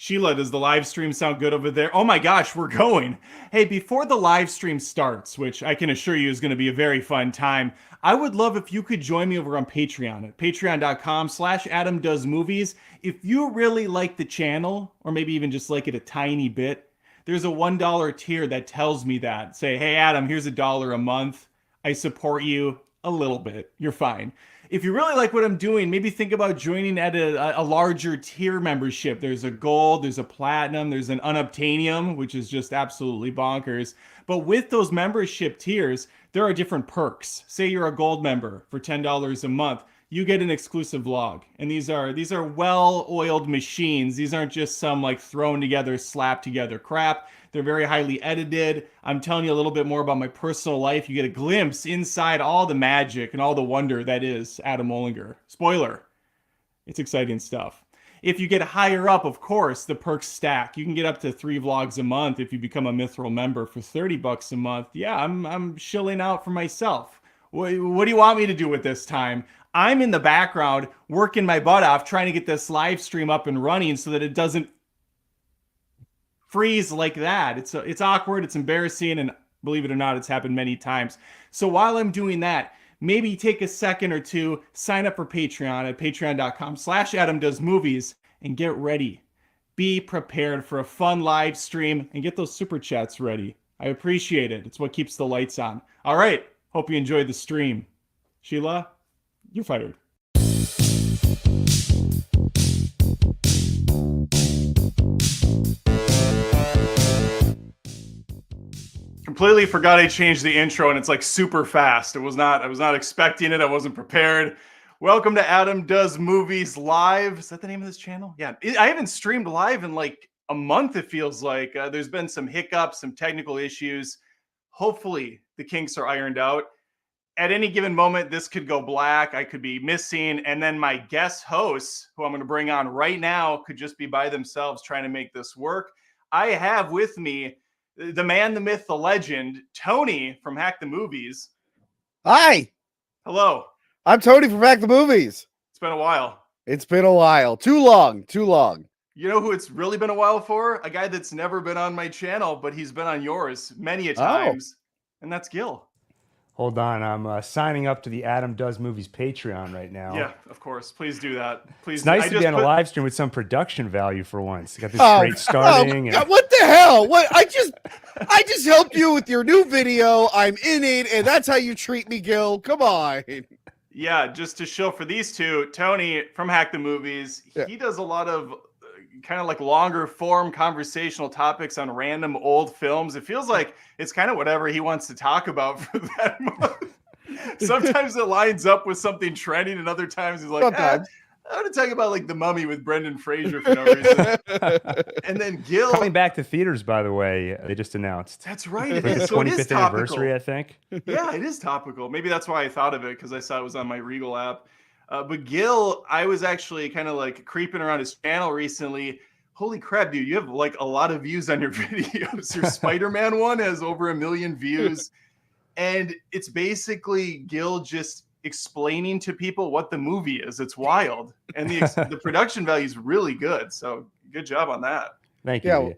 Sheila, does the live stream sound good over there? Oh my gosh, we're going. Hey, before the live stream starts, which I can assure you is going to be a very fun time, I would love if you could join me over on Patreon at patreon.com/AdamDoesMovies. If you really like the channel, or maybe even just like it a tiny bit, there's a $1 tier that tells me that. Say, hey, Adam, here's $1 a month. I support you a little bit. You're fine. If you really like what I'm doing, maybe think about joining at a larger tier membership. There's a gold, there's a platinum, there's an unobtainium, which is just absolutely bonkers. But with those membership tiers, there are different perks. Say you're a gold member for $10 a month, you get an exclusive vlog. And these are well-oiled machines. These aren't just some like thrown together, slapped together crap. They're very highly edited. I'm telling you a little bit more about my personal life. You get a glimpse inside all the magic and all the wonder that is Adam Olinger. Spoiler, it's exciting stuff. If you get higher up, of course, the perks stack. You can get up to 3 vlogs a month if you become a Mithril member for $30 a month. Yeah, I'm shilling out for myself. What do you want me to do with this time? I'm in the background working my butt off trying to get this live stream up and running so that it doesn't freeze like that. It's awkward, it's embarrassing, and believe it or not, it's happened many times. So while I'm doing that, maybe take a second or two, sign up for Patreon at patreon.com/AdamDoesMovies and get ready. Be prepared for a fun live stream and get those super chats ready. I appreciate it. It's what keeps the lights on. All right. Hope you enjoyed the stream. Sheila, you're fired. Completely forgot I changed the intro and it's like super fast. I was not expecting it. I wasn't prepared. Welcome to Adam Does Movies Live. Is that the name of this channel? Yeah. I haven't streamed live in like a month, it feels like. There's been some hiccups, some technical issues. Hopefully the kinks are ironed out. At any given moment, this could go black. I could be missing. And then my guest hosts, who I'm going to bring on right now, could just be by themselves trying to make this work. I have with me the man, the myth, the legend, Tony from Hack the Movies. Hi. Hello. I'm Tony from Hack the Movies. It's been a while. It's been a while. Too long. You know who it's really been a while for? A guy that's never been on my channel, but he's been on yours many a times. And that's Gil. Hold on, I'm signing up to the Adam Does Movies Patreon right now. Yeah, of course. Please do that. Please. It's nice to be on a live stream with some production value for once. You got this great starting. What the hell? What? I just helped you with your new video. I'm in it, and that's how you treat me, Gil. Come on. Yeah, just to show for these two, Tony from Hack the Movies, he does a lot of kind of like longer form conversational topics on random old films. It feels like it's kind of whatever he wants to talk about for that month. Sometimes it lines up with something trending, and other times he's like, I want to talk about like The Mummy with Brendan Fraser for no reason. And then Gil coming back to theaters, by the way, they just announced. That's right. It is. So 25th anniversary, I think. Yeah, it is topical. Maybe that's why I thought of it, because I saw it was on my Regal app. But Gil, I was actually kind of like creeping around his channel recently. Holy crap, dude, you have like a lot of views on your videos. Your Spider-Man one has over 1 million views. And it's basically Gil just explaining to people what the movie is. It's wild. And the production value is really good. So good job on that. Thank you.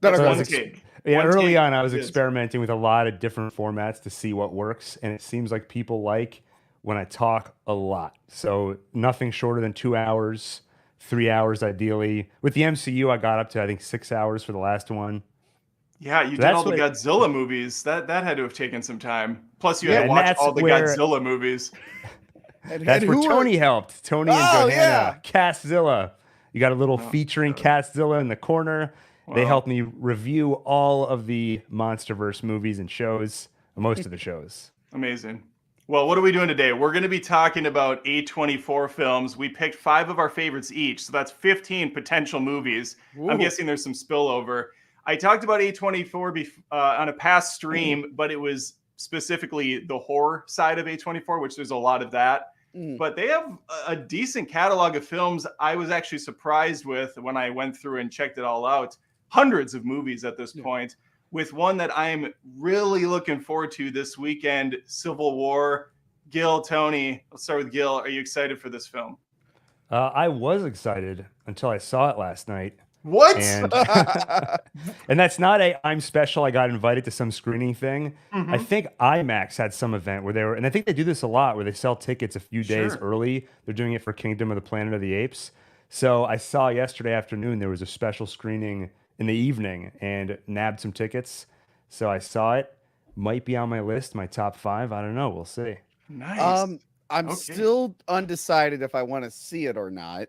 That's OneTake. Early on, I was experimenting with a lot of different formats to see what works. And it seems like people like when I talk a lot. So nothing shorter than 2 hours, 3 hours ideally. With the MCU, I got up to, I think, 6 hours for the last one. Yeah, you did all the Godzilla movies. That had to have taken some time. Plus, you had to watch all the Godzilla movies. That's where Tony helped. Tony and Johanna. Castzilla. You got a little featuring Castzilla in the corner. Wow. They helped me review all of the MonsterVerse movies and shows, most of the shows. Amazing. Well, what are we doing today? We're going to be talking about A24 films. We picked 5 of our favorites each, so that's 15 potential movies. Ooh. I'm guessing there's some spillover. I talked about A24 on a past stream, but it was specifically the horror side of A24, which there's a lot of that. But they have a decent catalog of films. I was actually surprised with when I went through and checked it all out. Hundreds of movies at this point. With one that I'm really looking forward to this weekend, Civil War. Gil, Tony, let's start with Gil. Are you excited for this film? I was excited until I saw it last night. What? And and that's not I'm special. I got invited to some screening thing. I think IMAX had some event where they were, and I think they do this a lot where they sell tickets a few days early. They're doing it for Kingdom of the Planet of the Apes. So I saw yesterday afternoon there was a special screening in the evening and nabbed some tickets. So I saw it. Might be on my list, my top 5. I don't know. We'll see. Nice. I'm still undecided if I want to see it or not.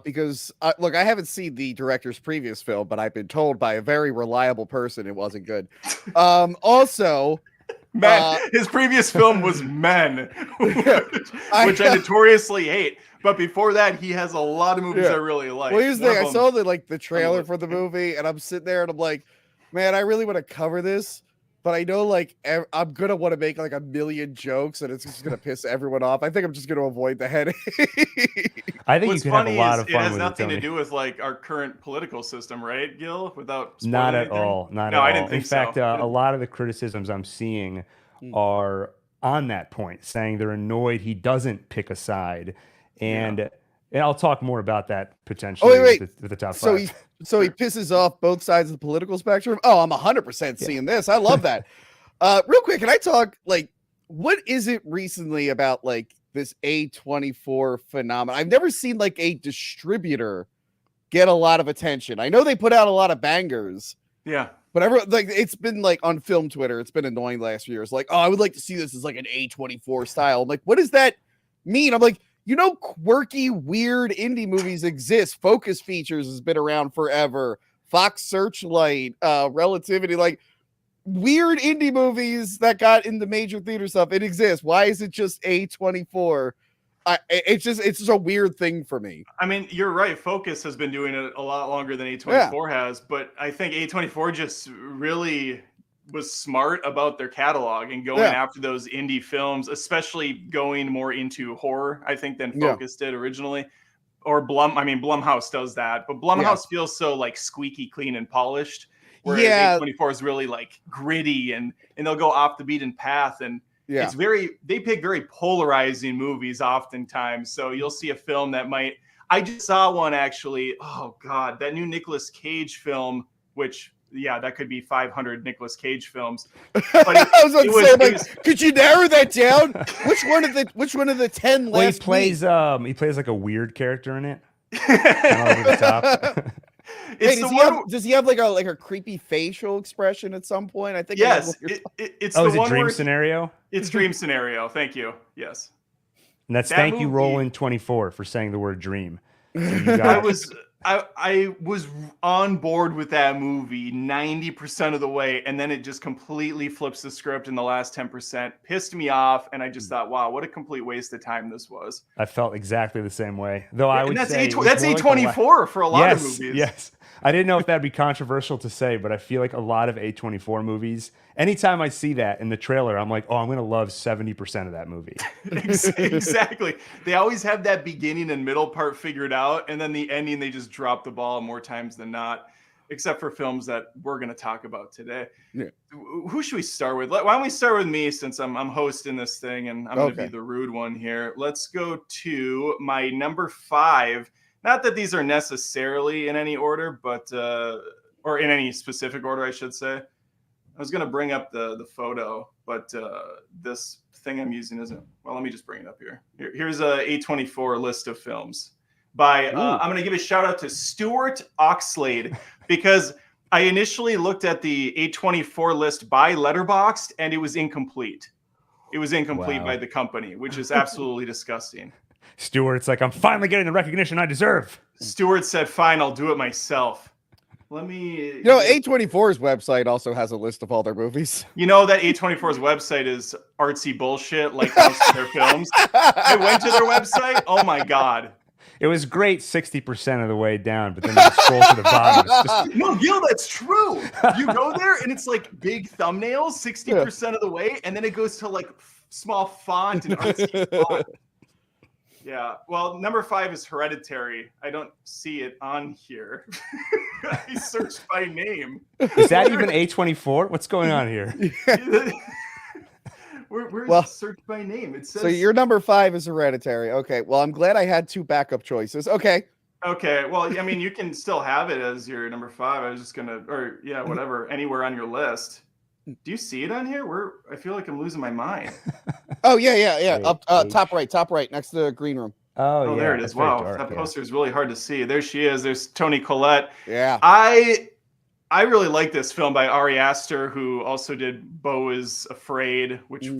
Because look, I haven't seen the director's previous film, but I've been told by a very reliable person it wasn't good. Also, his previous film was Men, which I notoriously hate. But before that, he has a lot of movies I really like. Well, here's the thing: I saw the trailer for the movie, and I'm sitting there and I'm like, man, I really want to cover this. But I know, I'm gonna want to make like a million jokes, and it's just gonna piss everyone off. I think I'm just gonna avoid the headache. I think you can have a lot of fun with it. It has nothing to do with like our current political system, right, Gil? Without spoiling not at anything? all. Not no, at all. I didn't think In fact, so. A lot of the criticisms I'm seeing are on that point, saying they're annoyed he doesn't pick a side, and I'll talk more about that potentially. With the top 5. So he pisses off both sides of the political spectrum. Oh, I'm 100% seeing this. I love that. Real quick, can I talk what is it recently about this A24 phenomenon? I've never seen a distributor get a lot of attention. I know they put out a lot of bangers. Yeah. But it's been on film Twitter. It's been annoying the last few years. Oh, I would like to see this as an A24 style. I'm like, what does that mean? I'm like, quirky, weird indie movies exist. Focus Features has been around forever. Fox Searchlight, Relativity, weird indie movies that got into major theater stuff. It exists. Why is it just A24? It's just a weird thing for me. I mean, you're right. Focus has been doing it a lot longer than A24 has, but I think A24 just really was smart about their catalog and going after those indie films, especially going more into horror, I think, than Focus did originally. Or Blumhouse does that, but Blumhouse feels so squeaky clean and polished, whereas A24 is really gritty and they'll go off the beaten path, and it's they pick very polarizing movies oftentimes. So you'll see a film that I just saw one actually. Oh God, that new Nicolas Cage film, which that could be 500 Nicolas Cage films. But I was about to say, could you narrow that down? Which one of the 10 well, last? He plays a weird character in it. Over the top. Does he have a creepy facial expression at some point? I think yes. It's the is one it Dream where Scenario? It's Dream Scenario. Thank you. Yes. And that's thank you, Roland24, for saying the word dream. I was on board with that movie 90% of the way, and then it just completely flips the script in the last 10%, pissed me off, and I just thought, wow, what a complete waste of time this was. I felt exactly the same way. Though I would say that's A24 for a lot of movies. Yes. I didn't know if that'd be controversial to say, but I feel like a lot of A24 movies, anytime I see that in the trailer, I'm like, oh, I'm going to love 70% of that movie. Exactly. They always have that beginning and middle part figured out, and then the ending, they just drop the ball more times than not, except for films that we're going to talk about today. Yeah. Who should we start with? Why don't we start with me, since I'm hosting this thing, and I'm going to be the rude one here. Let's go to my number 5. Not that these are necessarily in any order, but or in any specific order, I should say. I was going to bring up the photo, but this thing I'm using isn't. Well, let me just bring it up here. Here's a A24 list of films by. I'm going to give a shout out to Stuart Oxlade, because I initially looked at the A24 list by Letterboxd and it was incomplete. It was incomplete by the company, which is absolutely disgusting. Stewart's like, I'm finally getting the recognition I deserve. Stewart said, fine, I'll do it myself. Let me... A24's website also has a list of all their movies. You know that A24's website is artsy bullshit, like most of their films. I went to their website. Oh, my God. It was great 60% of the way down, but then you scroll to the bottom. No, Gil, that's true. You go there, and it's big thumbnails 60% of the way, and then it goes to small font and artsy font. Yeah, well, number 5 is Hereditary. I don't see it on here. I searched by name. Is that even A24? What's going on here? Where's Well, search by name? It says. So your number 5 is Hereditary. Okay. Well, I'm glad I had 2 backup choices. Okay. Okay. Well, I mean, you can still have it as your number 5. I was just gonna, or yeah, whatever, anywhere on your list. Do you see it on here? I feel like I'm losing my mind. Oh yeah. Wait, Up top right, next to the green room. Oh, yeah, there it is. that's very Wow, dark, that yeah. poster is really hard to see. There she is. There's Toni Collette. Yeah. I really like this film by Ari Aster, who also did Beau is Afraid, which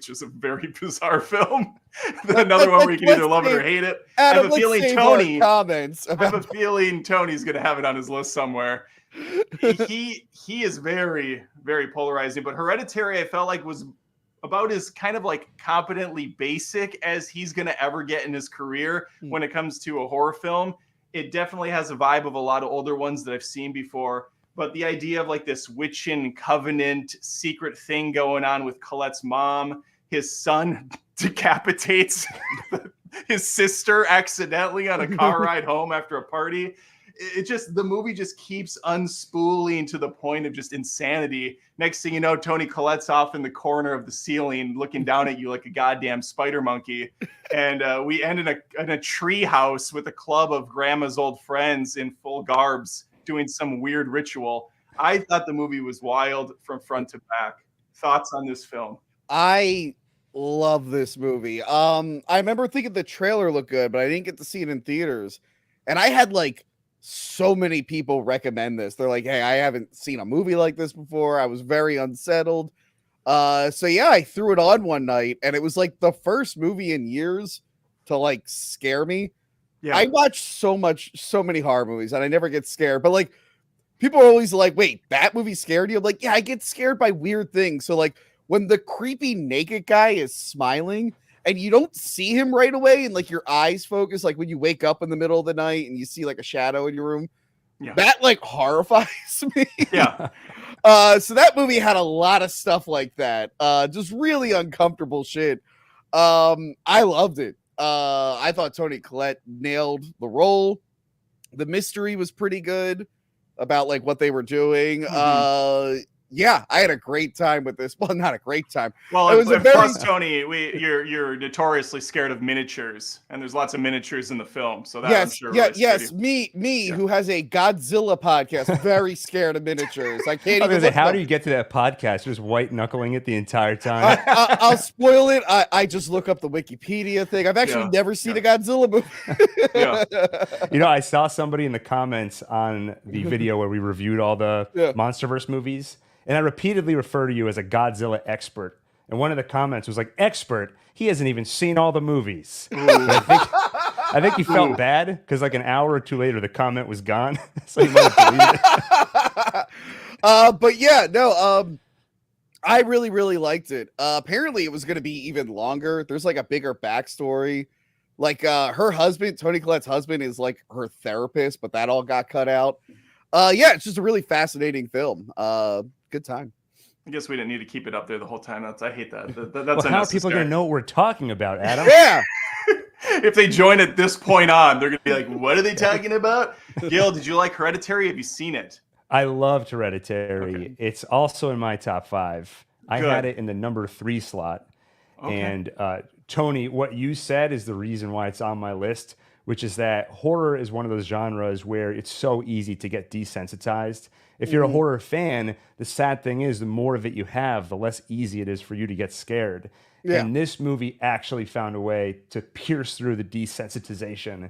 is a very bizarre film. Another one where you can either love it or hate it. Adam, I have a feeling Tony's going to have it on his list somewhere. He is very, very polarizing. But Hereditary, I felt like was about as kind of like competently basic as he's going to ever get in his career when it comes to a horror film. It definitely has a vibe of a lot of older ones that I've seen before. But the idea of like this witchin' covenant secret thing going on with Colette's mom, his son decapitates his sister accidentally on a car ride home after a party. The movie just keeps unspooling to the point of just insanity. Next thing you know, Toni Collette's off in the corner of the ceiling looking down at you like a goddamn spider monkey. And we end in a tree house with a club of grandma's old friends in full garbs doing some weird ritual. I thought the movie was wild from front to back. Thoughts on this film? I love this movie. I remember thinking the trailer looked good, but I didn't get to see it in theaters. And I had like so many people recommend this. They're like, hey, I haven't seen a movie like this before. I was very unsettled. So yeah, I threw it on one night, and it was like the first movie in years to like scare me. Yeah. I watch so many horror movies, and I never get scared. But like, people are always like, wait, that movie scared you? I'm like, yeah, I get scared by weird things. So like, when the creepy naked guy is smiling and you don't see him right away, and like your eyes focus, like when you wake up in the middle of the night and you see like a shadow in your room, that like horrifies me. Yeah. So that movie had a lot of stuff like that. Just really uncomfortable shit. I loved it. I thought Toni Collette nailed the role. The mystery was pretty good about like what they were doing. Yeah, I had a great time with this. Well, not a great time. Well, it was plus, Tony, you're notoriously scared of miniatures, and there's lots of miniatures in the film. So that I'm sure. Me, who has a Godzilla podcast, very scared of miniatures. I can't even. How do you get to that podcast? You're just white knuckling it the entire time. I'll spoil it. I just look up the Wikipedia thing. I've actually never seen a Godzilla movie. You know, I saw somebody in the comments on the video where we reviewed all the MonsterVerse movies. And I repeatedly refer to you as a Godzilla expert. And one of the comments was like, expert, he hasn't even seen all the movies. I think he felt bad because like an hour or two later, the comment was gone. So he might have deleted it. But yeah, no, I really, really liked it. Apparently it was going to be even longer. There's like a bigger backstory. Like her husband, Toni Collette's husband, is like her therapist, but that all got cut out. Yeah, it's just a really fascinating film. Good time. I guess we didn't need to keep it up there the whole time. I hate that. That's how are people going to know what we're talking about, Adam? Yeah. If they join at this point on, they're going to be like, what are they talking about? Gil, did you like Hereditary? Have you seen it? I loved Hereditary. Okay. It's also in my top 5. I Good. had it in the number 3 slot. Okay. And Tony, what you said is the reason why it's on my list, which is that horror is one of those genres where it's so easy to get desensitized. If you're a horror fan, the sad thing is the more of it you have, the less easy it is for you to get scared. Yeah. And this movie actually found a way to pierce through the desensitization.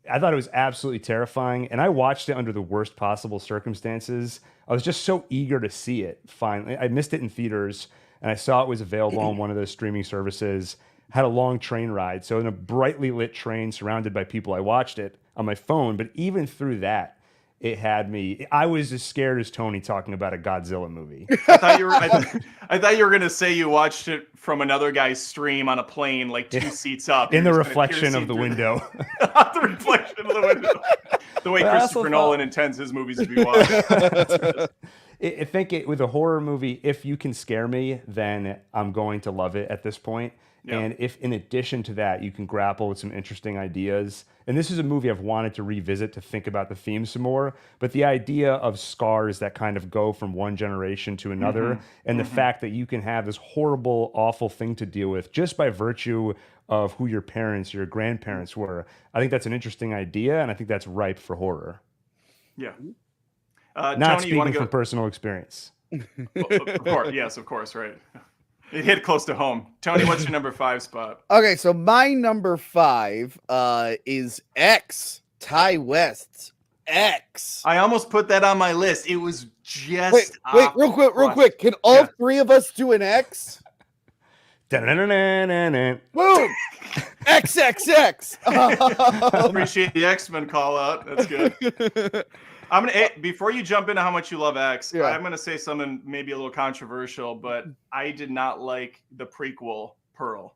I thought it was absolutely terrifying, and I watched it under the worst possible circumstances. I was just so eager to see it finally. I missed it in theaters, and I saw it was available on one of those streaming services. Had a long train ride, so in a brightly lit train surrounded by people, I watched it on my phone, but even through that, it had me. I was as scared as Tony talking about a Godzilla movie. I thought you were going to say you watched it from another guy's stream on a plane, like 2 seats up. In the reflection of the window. The reflection of the window. The way Christopher Nolan intends his movies to be watched. I think with a horror movie, if you can scare me, then I'm going to love it at this point. Yeah. And if in addition to that, you can grapple with some interesting ideas, and this is a movie I've wanted to revisit to think about the theme some more, but the idea of scars that kind of go from one generation to another, and the fact that you can have this horrible, awful thing to deal with just by virtue of who your parents, your grandparents were. I think that's an interesting idea, and I think that's ripe for horror. Yeah. Not Tony, you speaking want to go? from personal experience. Of course, yes, of course, right. It hit close to home. Tony, what's your number 5 spot? Okay, so my number 5 is X, Ty West's X. I almost put that on my list. It was just wait, real quick. Can all 3 of us do an X? Da-na-na-na-na-na. Boom! XXX. Appreciate the X-Men call out. That's good. I'm gonna before you jump into how much you love X, I'm gonna say something maybe a little controversial, but I did not like the prequel Pearl.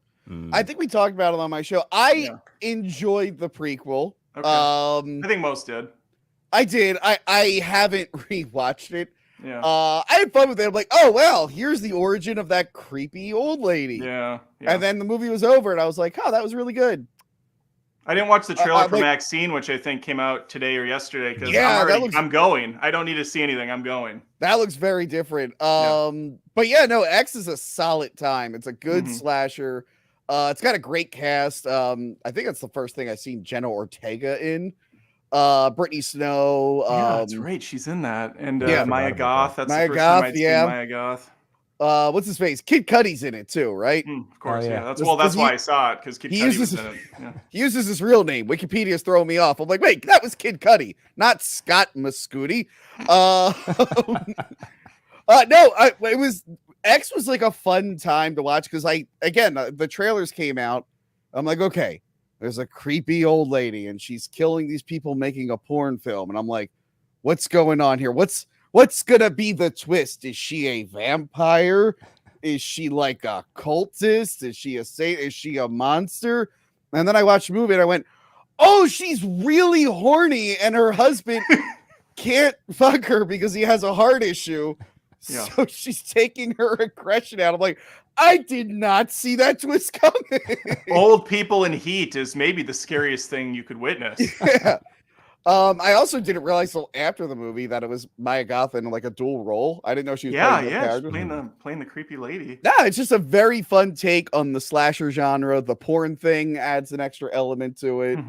I think we talked about it on my show. I enjoyed the prequel. Okay. I think most did. I did. I haven't rewatched it. Yeah. I had fun with it. I'm like, oh well, here's the origin of that creepy old lady. Yeah. And then the movie was over, and I was like, oh, that was really good. I didn't watch the trailer for Maxine, which I think came out today or yesterday, because I'm going. I don't need to see anything. I'm going. That looks very different. But yeah, no, X is a solid time. It's a good slasher. It's got a great cast. I think that's the first thing I've seen Jenna Ortega in. Brittany Snow. Yeah, that's right. She's in that. And Maya Goth. That's Maya the first Goth, time I'd seen Maya Goth. What's his face? Kid Cudi's in it too, right? Of course, That's why I saw it, because Kid Cudi was in it. Yeah. He uses his real name. Wikipedia's throwing me off. I'm like, wait, that was Kid Cudi, not Scott Muscudi. It was X was like a fun time to watch because the trailers came out. I'm like, okay, there's a creepy old lady and she's killing these people making a porn film, and I'm like, what's going on here? What's gonna be the twist? Is she a vampire? Is she like a cultist? Is she a saint? Is she a monster? And then I watched the movie and I went, oh, she's really horny and her husband can't fuck her because he has a heart issue. Yeah. So she's taking her aggression out. I'm like, I did not see that twist coming. Old people in heat is maybe the scariest thing you could witness. Yeah. I also didn't realize till after the movie that it was Maya Goth in like a dual role. I didn't know she was playing the creepy lady. Nah, it's just a very fun take on the slasher genre. The porn thing adds an extra element to it.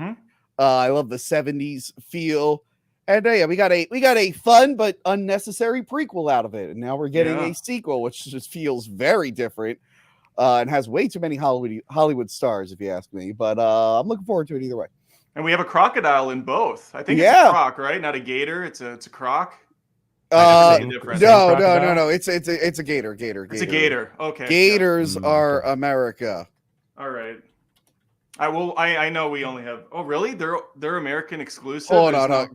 I love the 70s feel. And we got a fun but unnecessary prequel out of it. And now we're getting a sequel, which just feels very different. And has way too many Hollywood stars, if you ask me. But I'm looking forward to it either way. And we have a crocodile in both. I think it's a croc, right? Not a gator. It's a croc. No. It's a gator. It's a gator. Okay. Gators are America. All right. I know we only have. Oh, really? They're American exclusive. Oh no.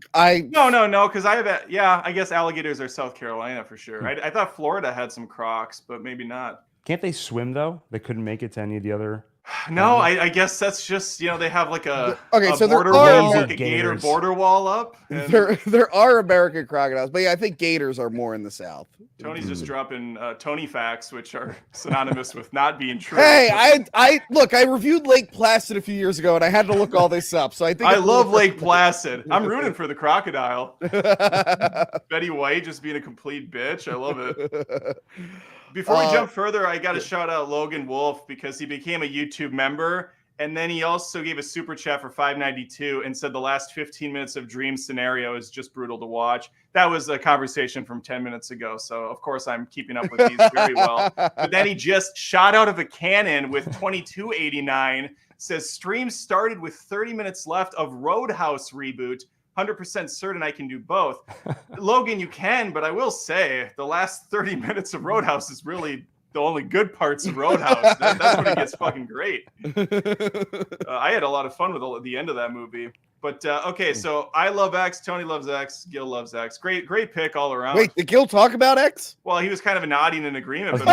Because I guess alligators are South Carolina for sure. I thought Florida had some crocs, but maybe not. Can't they swim though? They couldn't make it to any of the other. No, I guess that's just they have like a border wall, like a gator border wall up. And there are American crocodiles, but I think gators are more in the South. Tony's just dropping Tony facts, which are synonymous with not being true. Hey, I reviewed Lake Placid a few years ago, and I had to look all this up. So I think I love Lake Placid. I'm rooting for the crocodile. Betty White just being a complete bitch. I love it. Before we jump further, I got to shout out Logan Wolf because he became a YouTube member, and then he also gave a super chat for $5.92 and said the last 15 minutes of Dream Scenario is just brutal to watch. That was a conversation from 10 minutes ago, so of course I'm keeping up with these very well. But then he just shot out of a cannon with $22.89, says stream started with 30 minutes left of Roadhouse reboot. 100% certain I can do both. Logan, you can, but I will say the last 30 minutes of Roadhouse is really the only good parts of Roadhouse. That's when it gets fucking great. I had a lot of fun with the end of that movie. But okay, so I love X. Tony loves X. Gil loves X. Great pick all around. Wait, did Gil talk about X? Well, he was kind of nodding in agreement, but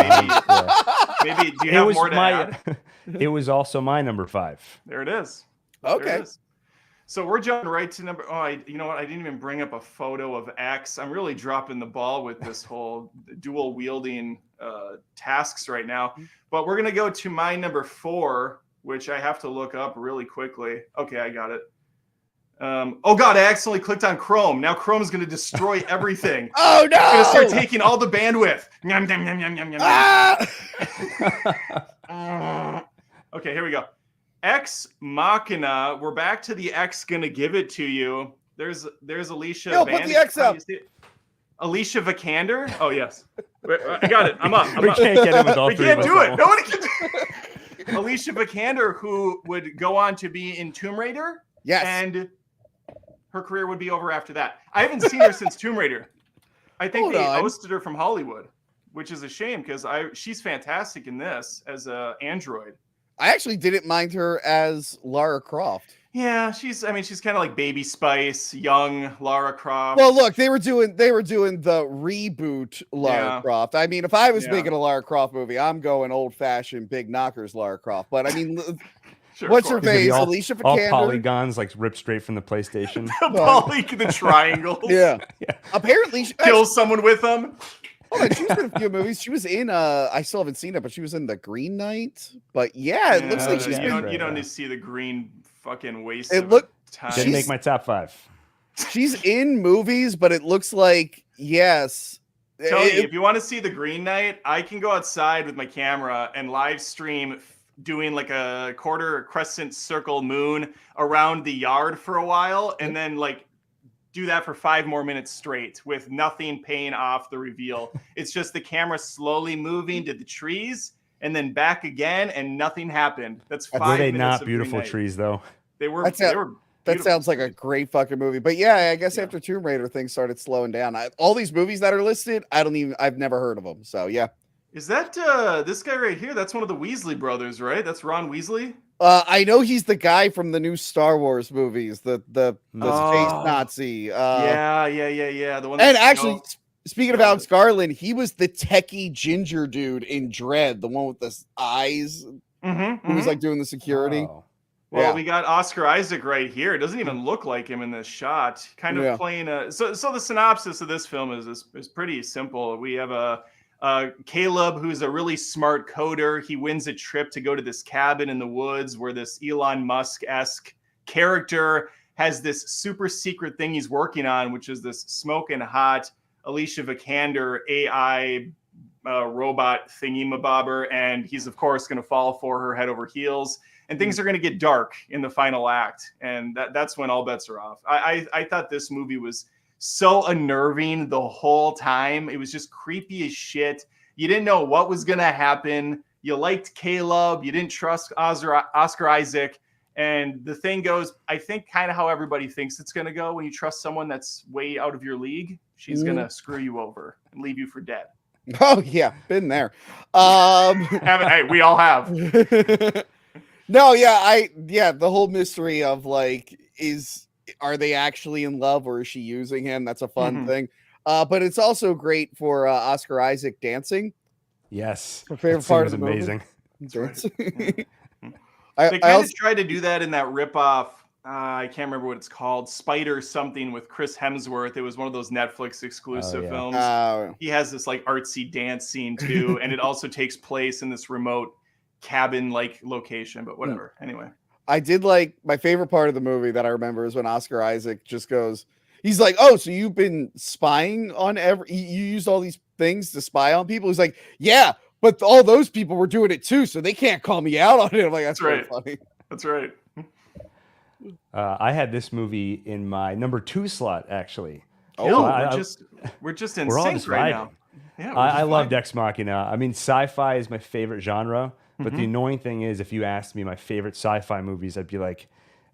maybe do you have more to add? It was also my number 5. There it is. Okay. So we're jumping right to number. Oh, you know what? I didn't even bring up a photo of X. I'm really dropping the ball with this whole dual wielding tasks right now. But we're gonna go to my number 4, which I have to look up really quickly. Okay, I got it. Oh God, I accidentally clicked on Chrome. Now Chrome is gonna destroy everything. Oh no! It's gonna start taking all the bandwidth. Yum, yum, yum, yum, yum, yum. Okay, here we go. Ex Machina. We're back to the X gonna give it to you. There's Alicia. Yo, put the X up. Alicia Vikander. Oh yes, I got it. I'm up. We can't get it with all We three can't of us do at it. once. Nobody can do it. Alicia Vikander, who would go on to be in Tomb Raider. Yes. And her career would be over after that. I haven't seen her since Tomb Raider. I think they ousted her from Hollywood, which is a shame because she's fantastic in this as a android. I actually didn't mind her as Lara Croft. Yeah, she's kind of like Baby Spice, young Lara Croft. Well, look, they were doing the reboot Lara Croft. I mean, if I was making a Lara Croft movie, I'm going old-fashioned big knockers Lara Croft. But I mean, sure, what's her face? Alicia all Vikander. polygons like ripped straight from the PlayStation. The triangles. Yeah. Apparently, kill someone with them. Hold on, she was in a few movies. She was in I still haven't seen it, but she was in The Green Knight. But yeah, it looks like she's you don't need to see the green fucking waste. Didn't make my top 5. She's in movies, but it looks like yes. Tony, if you want to see The Green Knight, I can go outside with my camera and live stream doing like a quarter crescent circle moon around the yard for a while, and then like do that for 5 more minutes straight with nothing paying off the reveal. It's just the camera slowly moving to the trees and then back again, and nothing happened. That's 5 Were they minutes not of beautiful Green Knight. trees though? They were. That sounds like a great fucking movie. But yeah, I guess after Tomb Raider things started slowing down. All these movies that are listed, I've never heard of them. So yeah. Is that this guy right here? That's one of the Weasley brothers, right? That's Ron Weasley. I know he's the guy from the new Star Wars movies, the space Nazi. Yeah. The one. And actually, speaking of Alex Garland, he was the techie ginger dude in Dread, the one with the eyes, who was like doing the security. Oh. Well, we got Oscar Isaac right here. It doesn't even look like him in this shot. Kind of playing a. So the synopsis of this film is pretty simple. We have Caleb, who's a really smart coder. He wins a trip to go to this cabin in the woods where this Elon Musk-esque character has this super secret thing he's working on, which is this smoking hot Alicia Vikander AI robot thingy-mabobber. And he's, of course, going to fall for her head over heels. And things are going to get dark in the final act. And that's when all bets are off. I thought this movie was so unnerving the whole time. It was just creepy as shit. You didn't know what was going to happen. You liked Caleb. You didn't trust Oscar Isaac. And the thing goes, I think kind of how everybody thinks it's going to go when you trust someone that's way out of your league. She's going to screw you over and leave you for dead. Oh, yeah. Been there. Hey, we all have. No, the whole mystery of like, are they actually in love or is she using him? That's a fun thing. But it's also great for Oscar Isaac dancing. Yes. My favorite part of the amazing. Movie. They kind of tried to do that in that ripoff. I can't remember what it's called. Spider something with Chris Hemsworth. It was one of those Netflix exclusive films. He has this like artsy dance scene too. And it also takes place in this remote cabin-like location, but whatever. Anyway. I did like my favorite part of the movie that I remember is when Oscar Isaac just goes, he's like, oh, so you've been spying on you used all these things to spy on people? He's like, yeah, but all those people were doing it too, so they can't call me out on it. I'm like, that's right. Funny. That's right. I had this movie in my number 2 slot, actually. Oh, we're just in sync right now. Yeah, I loved Ex Machina. I mean, sci-fi is my favorite genre. But the annoying thing is, if you asked me my favorite sci-fi movies, I'd be like,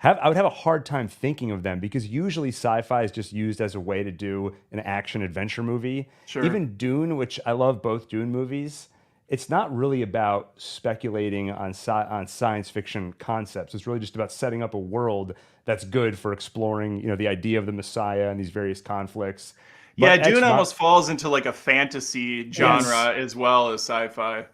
I would have a hard time thinking of them because usually sci-fi is just used as a way to do an action-adventure movie. Sure. Even Dune, which I love both Dune movies, it's not really about speculating on science fiction concepts. It's really just about setting up a world that's good for exploring, the idea of the Messiah and these various conflicts. Yeah, but Dune almost falls into like a fantasy genre as well as sci-fi.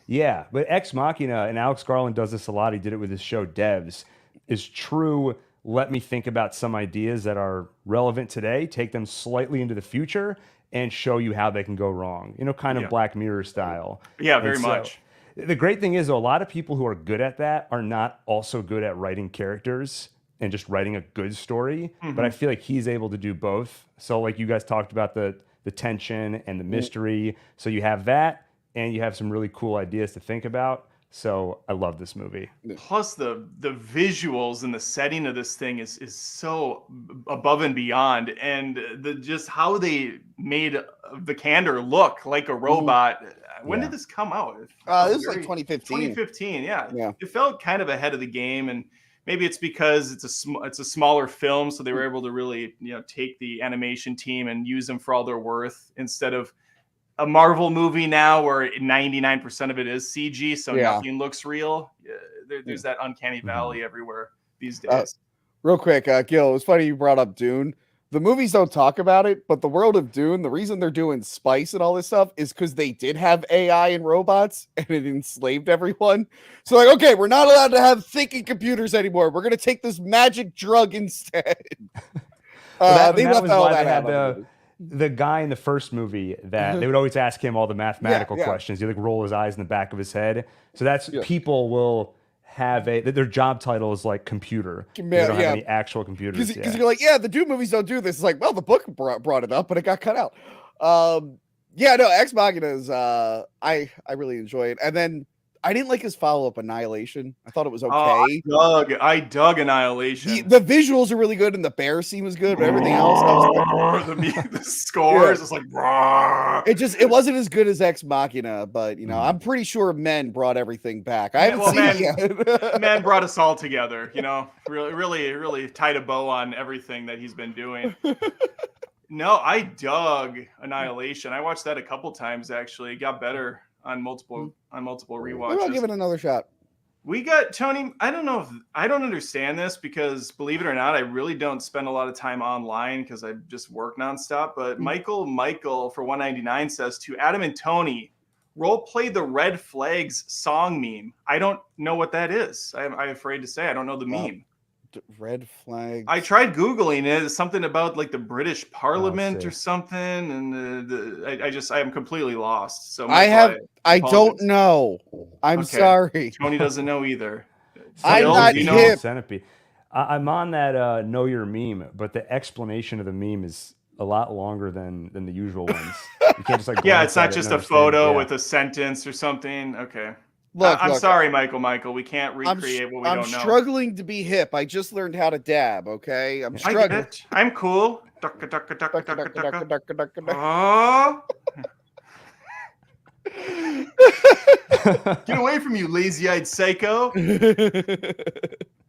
Yeah, but Ex Machina, and Alex Garland does this a lot, he did it with his show Devs, is true let me think about some ideas that are relevant today, take them slightly into the future, and show you how they can go wrong. Kind of Black Mirror style. Yeah, And very so, much. The great thing is, though, a lot of people who are good at that are not also good at writing characters and just writing a good story. But I feel like he's able to do both. So, like you guys talked about the tension and the mystery. So you have that, and you have some really cool ideas to think about. So I love this movie. Plus the visuals and the setting of this thing is so above and beyond, and the just how they made Vikander look like a robot. When did this come out? This was like 2015. 2015, yeah. It felt kind of ahead of the game, and maybe it's because it's a smaller film, so they were able to really take the animation team and use them for all their worth instead of a Marvel movie now where 99% of it is CG, so nothing looks real. There's that uncanny valley everywhere these days. Real quick, Gil, it was funny you brought up Dune. The movies don't talk about it, but the world of Dune, the reason they're doing spice and all this stuff is because they did have AI and robots and it enslaved everyone. So like, okay, we're not allowed to have thinking computers anymore. We're going to take this magic drug instead. They left all that out. The guy in the first movie that they would always ask him all the mathematical questions. He'd like roll his eyes in the back of his head. So that's people will have their job title is like computer. They don't have any actual computers. Because you're like, the Dune movies don't do this. It's like, well, the book brought it up, but it got cut out. Ex Machina is I really enjoy it. And then I didn't like his follow-up, Annihilation. I thought it was okay. I dug Annihilation. The visuals are really good, and the bear scene was good, but everything else, the scores is like, it wasn't as good as Ex Machina, but I'm pretty sure Men brought everything back. I haven't seen it yet. Men brought us all together. Really tied a bow on everything that he's been doing. No, I dug Annihilation. I watched that a couple times actually. It got better on multiple rewatches. I'll give it another shot. We got Tony. I don't understand this because believe it or not, I really don't spend a lot of time online because I just work nonstop. But Michael for 199 says to Adam and Tony, role play the Red Flags song meme. I don't know what that is. I'm afraid to say I don't know the meme. Red Flags. I tried Googling it. It's something about like the British Parliament or something, and I am completely lost. So I don't know. I'm sorry. Tony doesn't know either. I'm not hip. Centipede. I'm on that Know Your Meme, but the explanation of the meme is a lot longer than the usual ones. You can't just like it's not just a photo with a sentence or something. Okay. Look, I'm sorry, Michael. We can't recreate what we don't know. I'm struggling to be hip. I just learned how to dab, okay? I'm struggling. I'm cool. Get away from you, lazy-eyed psycho. Throw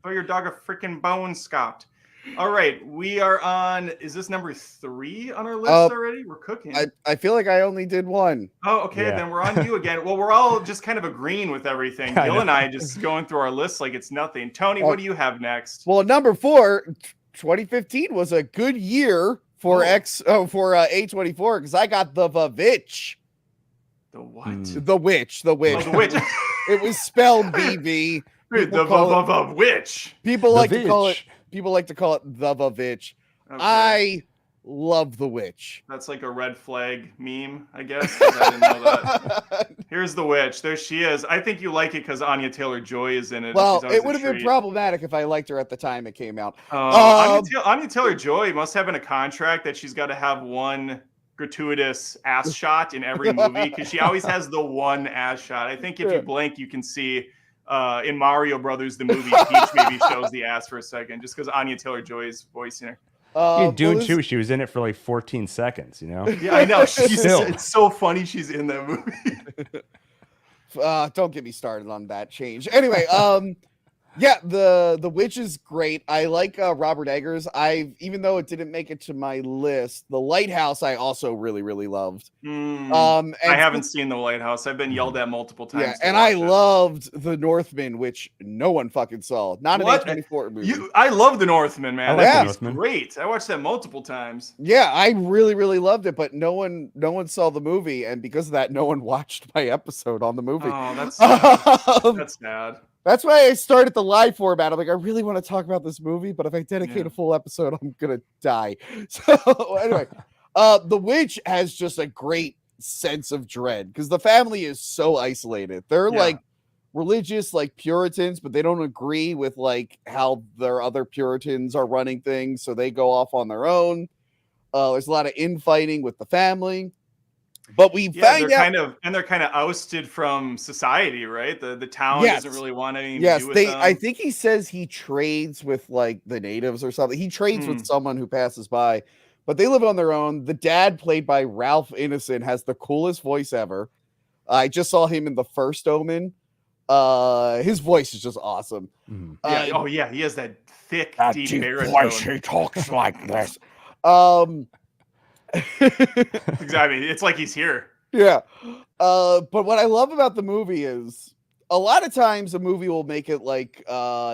your dog a freaking bone, Scott. All right, we are on. Is this number 3 on our list already? We're cooking. I feel like I only did 1. Oh, okay. Yeah. Then we're on you again. Well, we're all just kind of agreeing with everything. Gil and I just going through our list like it's nothing. Tony, what do you have next? Well, number 4, 2015 was a good year for A24 because I got the Vavitch. The what? The Witch. The Witch. Oh, the Witch. It was spelled VV. The Witch. People like to call it. People like to call it the Vavitch. Okay. I love the Witch. That's like a red flag meme, I guess. I didn't know that. Here's the Witch. There she is. I think you like it because Anya Taylor-Joy is in it. Well, it would have been problematic if I liked her at the time it came out. Anya Taylor-Joy must have in a contract that she's got to have one gratuitous ass shot in every movie because she always has the one ass shot. I think if you blink, you can see in Mario Brothers, the movie, Peach maybe shows the ass for a second just because Anya Taylor-Joy is voicing her. Dune 2, she was in it for like 14 seconds, Yeah, I know. It's so funny she's in that movie. Don't get me started on that change. Anyway, the Witch is great. I like Robert Eggers. Even though it didn't make it to my list, The Lighthouse I also really, really loved. I haven't seen The Lighthouse. I've been yelled at multiple times. Yeah, and I loved The Northman, which no one fucking saw. Not an A24 movie. I love The Northman, man. That's great. I watched that multiple times. Yeah, I really, really loved it, but no one saw the movie, and because of that, no one watched my episode on the movie. Oh, that's sad. That's sad. That's why I started the live format. I'm like, I really want to talk about this movie, but if I dedicate a full episode, I'm gonna die. So anyway, The Witch has just a great sense of dread because the family is so isolated. They're like religious, like Puritans, but they don't agree with like how their other Puritans are running things, so they go off on their own. There's a lot of infighting with the family. But we find out they're kind of ousted from society, right? The town doesn't really want anything to do with them. I think he says he trades with like the natives or something. He trades with someone who passes by, but they live on their own. The dad, played by Ralph Ineson, has the coolest voice ever. I just saw him in The First Omen. His voice is just awesome. He has that thick, deep baritone. Voice. He talks like this. Exactly. It's like he's here. Yeah. But what I love about the movie is a lot of times a movie will make it like,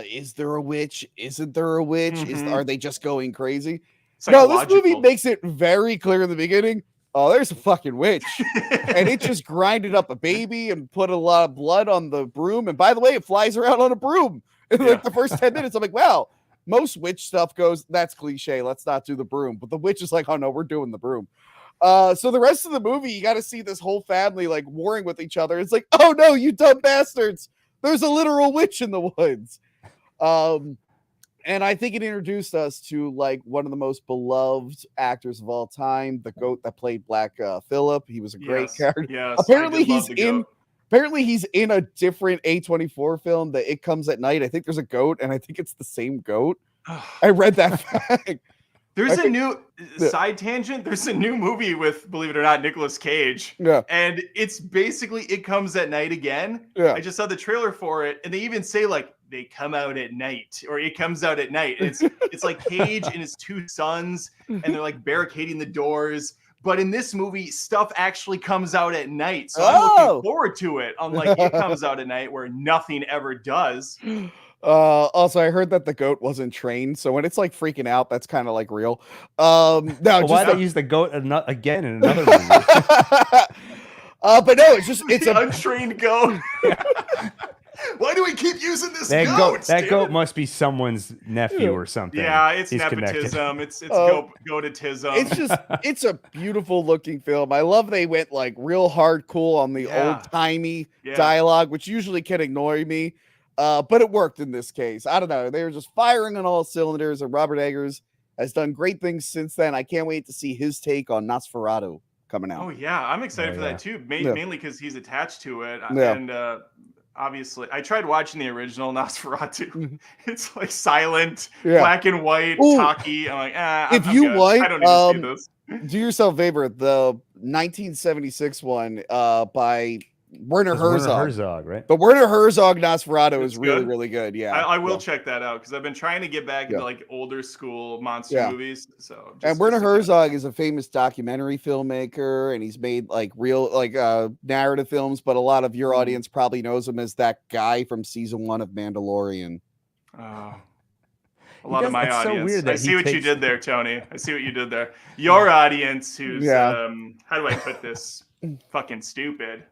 is there a witch? Isn't there a witch? Are they just going crazy? No, this movie makes it very clear in the beginning. Oh, there's a fucking witch. And it just grinded up a baby and put a lot of blood on the broom. And by the way, it flies around on a broom. In like the first 10 minutes, I'm like, wow. Most witch stuff goes, that's cliche. Let's not do the broom. But the witch is like, oh no, we're doing the broom. So the rest of the movie, you got to see this whole family like warring with each other. It's like, oh no, you dumb bastards. There's a literal witch in the woods. And I think it introduced us to like one of the most beloved actors of all time, the goat that played Black Phillip. He was a great character. Yes, apparently he's in a different A24 film that It Comes at Night. I think there's a goat, and I think it's the same goat. I read that fact. There's a new side tangent. There's a new movie with, believe it or not, Nicolas Cage. Yeah. And it's basically It Comes at Night again. Yeah. I just saw the trailer for it, and they even say like they come out at night, or it comes out at night. And it's like Cage and his two sons, and they're like barricading the doors. But in this movie, stuff actually comes out at night. So I'm looking forward to it. Unlike It Comes Out at Night, where nothing ever does. Also, I heard that the goat wasn't trained, so when it's like freaking out, that's kind of like real. Why they use the goat again in another movie? But no, it's an untrained goat. Why do we keep using this goat? That goat must be someone's nephew or something. Yeah, it's nepotism. It's goatism. It's a beautiful looking film. I love they went like real hard cool on the old timey dialogue, which usually can annoy me. But it worked in this case. I don't know. They were just firing on all cylinders, and Robert Eggers has done great things since then. I can't wait to see his take on Nosferatu coming out. Oh yeah, I'm excited for that too. Mainly because he's attached to it, and obviously, I tried watching the original Nosferatu. It's like silent, black and white, talky. I'm like, I don't need to see this. Do yourself a favor. The 1976 one by Werner Herzog, right? The Werner Herzog Nosferatu is really, really good. Yeah, I will check that out because I've been trying to get back into like older school monster movies. And Werner Herzog is a famous documentary filmmaker, and he's made like real narrative films. But a lot of your audience probably knows him as that guy from season 1 of Mandalorian. A lot of my audience. I see what you did there, Tony. I see what you did there. Your audience, who's how do I put this? Fucking stupid.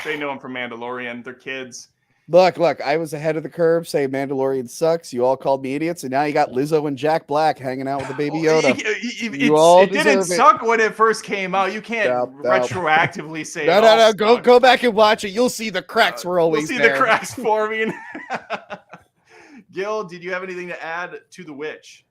They know him from Mandalorian. They're kids. Look, I was ahead of the curve saying Mandalorian sucks. You all called me idiots, and now you got Lizzo and Jack Black hanging out with the baby Yoda. It didn't suck when it first came out. You can't retroactively say no. Go back and watch it. You'll see the cracks were always there. You'll see the cracks forming. Gil, did you have anything to add to The Witch?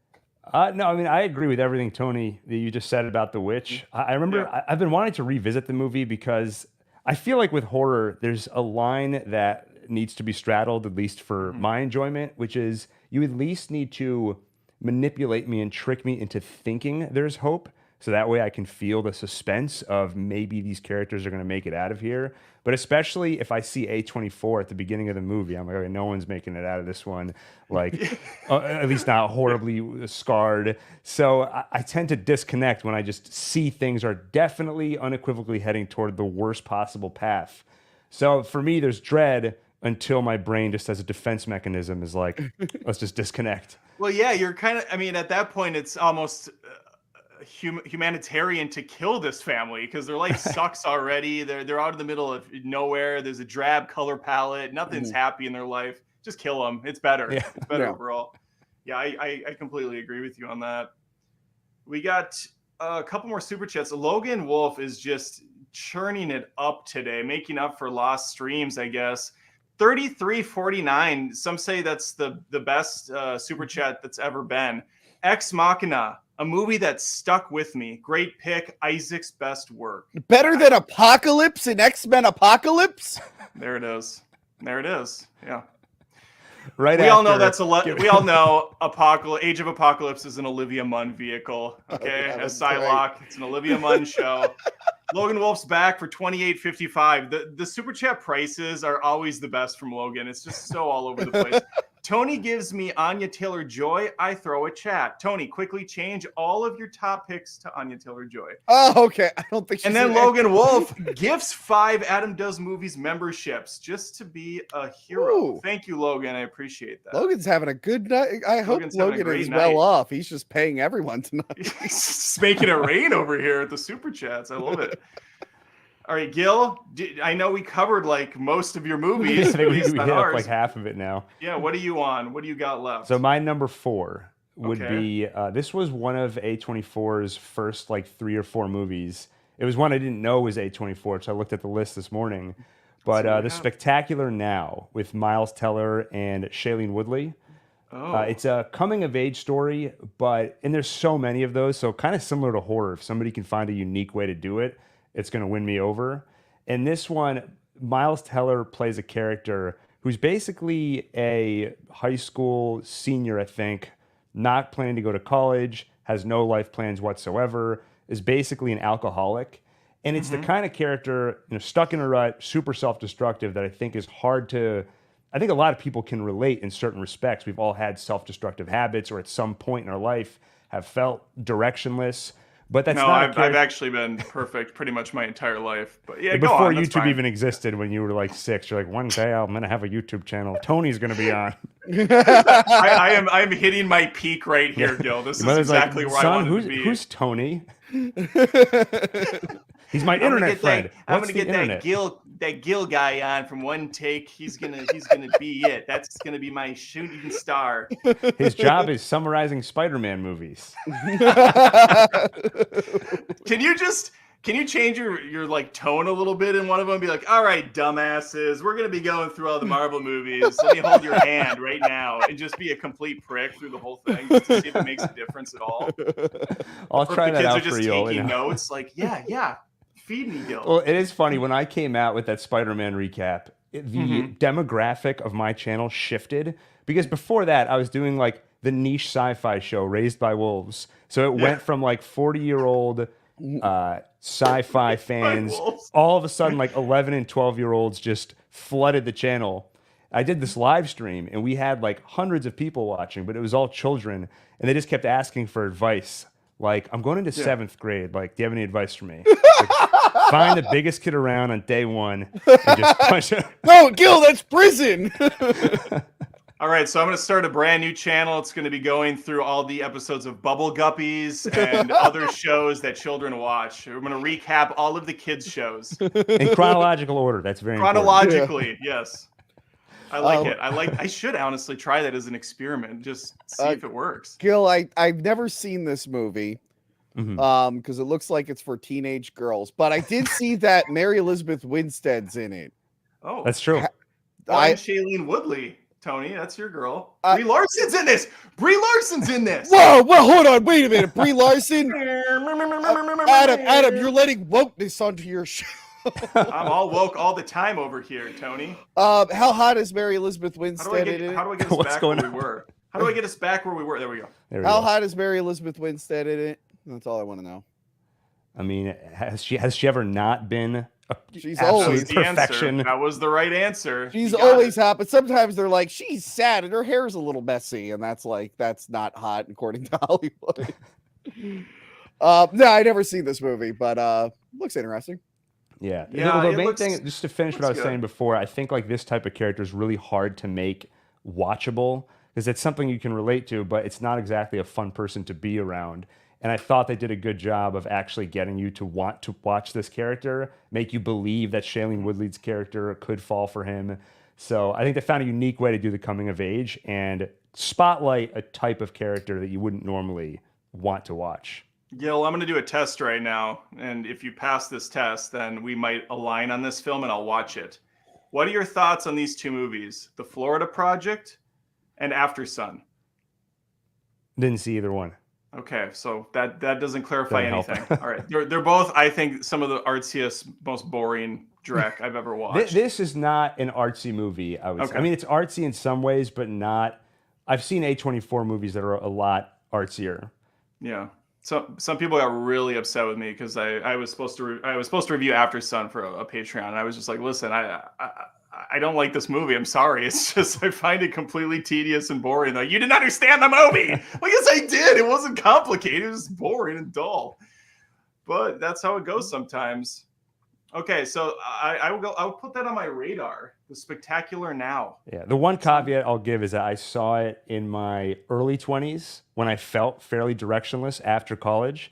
No, I mean, I agree with everything, Tony, that you just said about The Witch. I remember I've been wanting to revisit the movie because I feel like with horror, there's a line that needs to be straddled, at least for my enjoyment, which is you at least need to manipulate me and trick me into thinking there's hope. So that way I can feel the suspense of maybe these characters are going to make it out of here. But especially if I see A24 at the beginning of the movie, I'm like, okay, no one's making it out of this one. Like, at least not horribly scarred. So I tend to disconnect when I just see things are definitely unequivocally heading toward the worst possible path. So for me, there's dread until my brain just as a defense mechanism is like, let's just disconnect. Well, yeah, you're kind of, I mean, at that point, it's almost humanitarian to kill this family because their life sucks already. They're out in the middle of nowhere. There's a drab color palette. Nothing's happy in their life. just kill him. It's better. Yeah. It's better Yeah. overall. Yeah, I completely agree with you on that. We got a couple more super chats. Logan Wolf is just churning it up today, making up for lost streams, I guess. 33.49. Some say that's the best super chat that's ever been. Ex Machina, a movie that stuck with me. Great pick. Isaac's best work. Better than Apocalypse and X-Men Apocalypse? There it is. There it is. Yeah. Right. We all know we all know Age of Apocalypse is an Olivia Munn vehicle. Okay, yeah, as that's Psylocke, it's an Olivia Munn show. Logan Wolf's back for $28.55. The super chat prices are always the best from Logan. It's just so all over the place. Tony gives me Anya Taylor-Joy. I throw a chat. Tony, quickly change all of your top picks to Anya Taylor-Joy. Oh, okay. I don't think she's And then in Logan Wolf gifts 5 Adam Does Movies memberships just to be a hero. Ooh. Thank you, Logan. I appreciate that. Logan's having a good night. I hope Logan's having a Logan great is night. well off. He's just paying everyone tonight. It's making it rain over here at the super chats. I love it. All right, Gil, I know we covered like most of your movies. I think we based hit on up ours. like half of it now. Yeah, what are you on? What do you got left? So my number 4 would Okay. be this was one of A24's first like 3 or 4 movies. It was one I didn't know was A24, so I looked at the list this morning. But The Spectacular Now with Miles Teller and Shailene Woodley. Oh. It's a coming of age story, and there's so many of those, so kind of similar to horror. If somebody can find a unique way to do it, it's going to win me over. In this one, Miles Teller plays a character who's basically a high school senior, I think, not planning to go to college, has no life plans whatsoever, is basically an alcoholic. And it's the kind of character, stuck in a rut, super self-destructive, that I think is hard to... I think a lot of people can relate in certain respects. We've all had self-destructive habits, or at some point in our life have felt directionless. But that's I've actually been perfect pretty much my entire life. But yeah, before go on, that's YouTube fine. even existed, when you were like 6, you're like, one day I'm gonna have a YouTube channel. Tony's gonna be on. I'm hitting my peak right here, Gil. This is Your mother's exactly like, where I son, wanted to be. who's Tony? He's my internet friend. I'm What's gonna the get internet? that Gil guy on from OneTake. He's gonna be it. That's gonna be my shooting star. His job is summarizing Spider-Man movies. Can you change your like tone a little bit in one of them? Be like, all right, dumbasses, we're gonna be going through all the Marvel movies. Let me hold your hand right now and just be a complete prick through the whole thing, just to see if it makes a difference at all. I'll Or try if the that kids out are just for you. taking notes, like, yeah, feed me, Gil. Well, it is funny, when I came out with that Spider-Man recap, the demographic of my channel shifted, because before that I was doing like the niche sci-fi show Raised by Wolves. So it went from like 40-year-old sci-fi fans, Wolves. all of a sudden like 11 and 12-year-olds just flooded the channel. I did this live stream and we had like hundreds of people watching, but it was all children, and they just kept asking for advice. Like, I'm going into 7th grade. Like, do you have any advice for me? Like, find the biggest kid around on day 1 and just punch him. No, Gil, that's prison. All right, so I'm going to start a brand new channel. It's going to be going through all the episodes of Bubble Guppies and other shows that children watch. We're going to recap all of the kids' shows. In chronological order. That's very important. Chronologically, yes. I like it. I should honestly try that as an experiment. Just see if it works. Gil, I've never seen this movie because it looks like it's for teenage girls. But I did see that Mary Elizabeth Winstead's in it. Oh, That's true. I'm Shailene Woodley. Tony, that's your girl. Brie Larson's in this. Brie Larson's in this. Whoa, hold on, wait a minute. Brie Larson. Adam, you're letting wokeness onto your show. I'm all woke all the time over here, Tony. How hot is Mary Elizabeth Winstead in it? How do I get us What's back going where on? we were? How do I get us back where we were? There we go. How hot is Mary Elizabeth Winstead in it? That's all I want to know. I mean, has she ever not been a She's That always was the perfection? answer. That was the right answer. She's You got always it. hot, but sometimes they're like, she's sad and her hair's a little messy, and that's not hot according to Hollywood. No, I never seen this movie, but looks interesting. Yeah. Yeah, The it main looks- thing, just to finish what I was good. saying before, I think like this type of character is really hard to make watchable, because it's something you can relate to, but it's not exactly a fun person to be around. And I thought they did a good job of actually getting you to want to watch this character, make you believe that Shailene Woodley's character could fall for him. So I think they found a unique way to do the coming of age and spotlight a type of character that you wouldn't normally want to watch. Gil, I'm going to do a test right now, and if you pass this test, then we might align on this film and I'll watch it. What are your thoughts on these two movies, The Florida Project and After Sun? Didn't see either one. Okay, so that doesn't clarify Doesn't anything. All right, they're both, I think, some of the artsiest, most boring Drek I've ever watched. This is not an artsy movie, I would say. I mean, it's artsy in some ways, but not. I've seen A24 movies that are a lot artsier. Yeah. So some people got really upset with me because I was supposed to review After Sun for a Patreon, and I was just like, listen, I don't like this movie. I'm sorry. It's just I find it completely tedious and boring. Like, you didn't understand the movie. Well, yes, I did. It wasn't complicated. It was boring and dull. But that's how it goes sometimes. Okay, so I'll put that on my radar. The Spectacular Now. Yeah, the one caveat I'll give is that I saw it in my early 20s when I felt fairly directionless after college.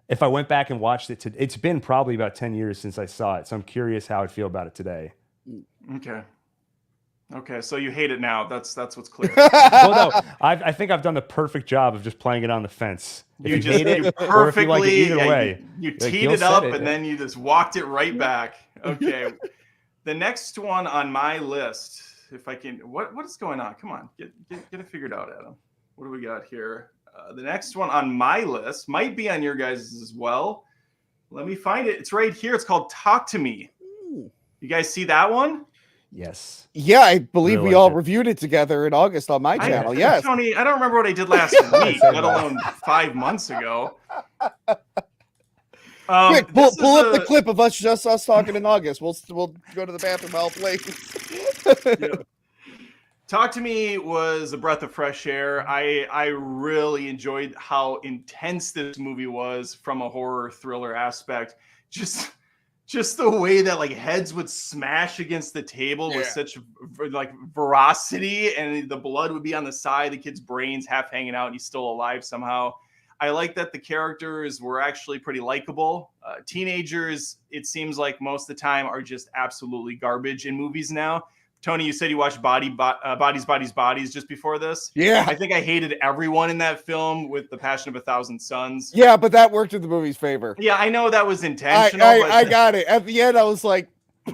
If I went back and watched it, it's been probably about 10 years since I saw it, so I'm curious how I'd feel about it today. Okay, so you hate it now. That's what's clear. Well, no, I think I've done the perfect job of just playing it on the fence. If you hate it, perfectly, or if you like it either way. You Like, teed Gil it up said it. and then you just walked it right back. Okay. The next one on my list, if I can, what is going on? Come on, get it figured out, Adam. What do we got here? The next one on my list might be on your guys' as well. Let me find it. It's right here. It's called Talk to Me. You guys see that one? Yes. Yeah, I believe Really we all like it. reviewed it together in August on my channel. Yes. Tony, I don't remember what I did last week, let alone 5 months ago. Quick, pull up the clip of us talking in August. We'll go to the bathroom. I'll play. Yeah. Talk to Me was a breath of fresh air. I really enjoyed how intense this movie was from a horror thriller aspect. Just the way that like heads would smash against the table with such like ferocity, and the blood would be on the side, the kid's brains half hanging out, and he's still alive somehow. I like that the characters were actually pretty likable. Teenagers, it seems like most of the time, are just absolutely garbage in movies now. Tony, you said you watched Bodies, Bodies just before this. Yeah. I think I hated everyone in that film with The Passion of a Thousand Suns. Yeah, but that worked in the movie's favor. Yeah, I know that was intentional. I got it. At the end, I was like,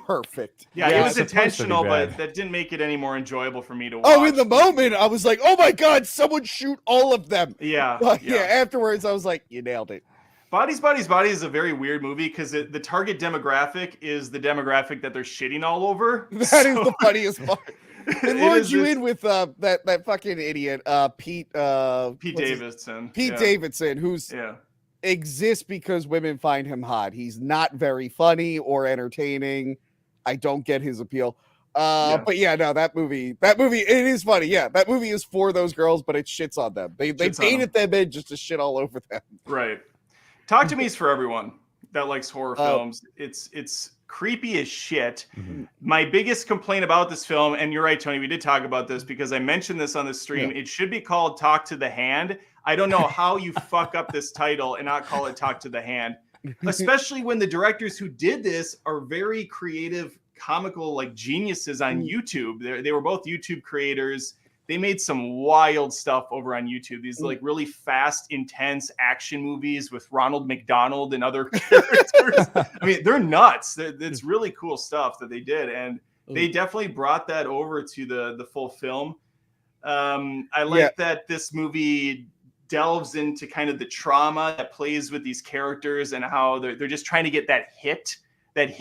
perfect. Yeah, it was it's supposed to be intentional, bad. but that didn't make it any more enjoyable for me to watch. Oh, in the moment, I was like, oh my God, someone shoot all of them. Yeah. But yeah, afterwards, I was like, you nailed it. Bodies, Bodies is a very weird movie because the target demographic is the demographic that they're shitting all over. That is the funniest part. It lured you in with that fucking idiot, Pete Davidson. Davidson, who's exists because women find him hot. He's not very funny or entertaining. I don't get his appeal. But yeah, no, that movie, it is funny. Yeah, that movie is for those girls, but it shits on them. They painted them in just to shit all over them. Right. Talk to Me is for everyone that likes horror films. It's creepy as shit. Mm-hmm. My biggest complaint about this film, and you're right, Tony, we did talk about this because I mentioned this on the stream. Yeah. It should be called Talk to the Hand. I don't know how you fuck up this title and not call it Talk to the Hand, especially when the directors who did this are very creative, comical, like geniuses on YouTube. They were both YouTube creators. They made some wild stuff over on YouTube. These like really fast, intense action movies with Ronald McDonald and other characters. I mean, they're nuts. It's really cool stuff that they did. And they definitely brought that over to the full film. I like that this movie delves into kind of the trauma that plays with these characters and how they're just trying to get that hit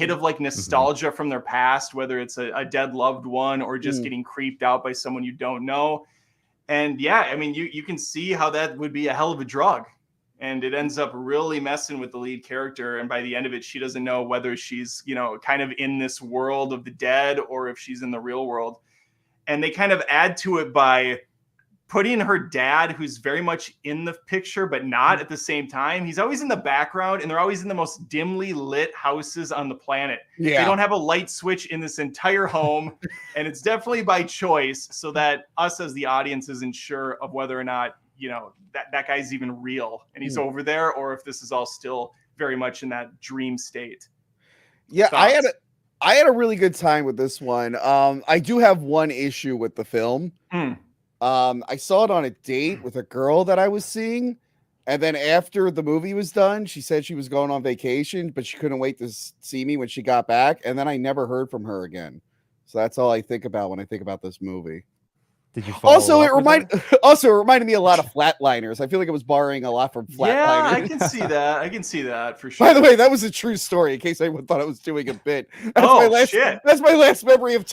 of like nostalgia from their past, whether it's a dead loved one or just getting creeped out by someone you don't know. And yeah, I mean, you can see how that would be a hell of a drug. And it ends up really messing with the lead character. And by the end of it, she doesn't know whether she's, kind of in this world of the dead or if she's in the real world. And they kind of add to it by putting her dad, who's very much in the picture, but not at the same time. He's always in the background, and they're always in the most dimly lit houses on the planet. Yeah. They don't have a light switch in this entire home, and it's definitely by choice so that us as the audience isn't sure of whether or not, that guy's even real and he's over there, or if this is all still very much in that dream state. Yeah, Thoughts? I had a really good time with this one. I do have one issue with the film. I saw it on a date with a girl that I was seeing, and then after the movie was done, she said she was going on vacation, but she couldn't wait to see me when she got back, and then I never heard from her again. So that's all I think about when I think about this movie. Did you follow Also, up it with reminded me a lot of Flatliners. I feel like it was borrowing a lot from Flatliners. Yeah, I can see that. I can see that for sure. By the way, that was a true story. In case anyone thought I was doing a bit. Shit. That's my last memory of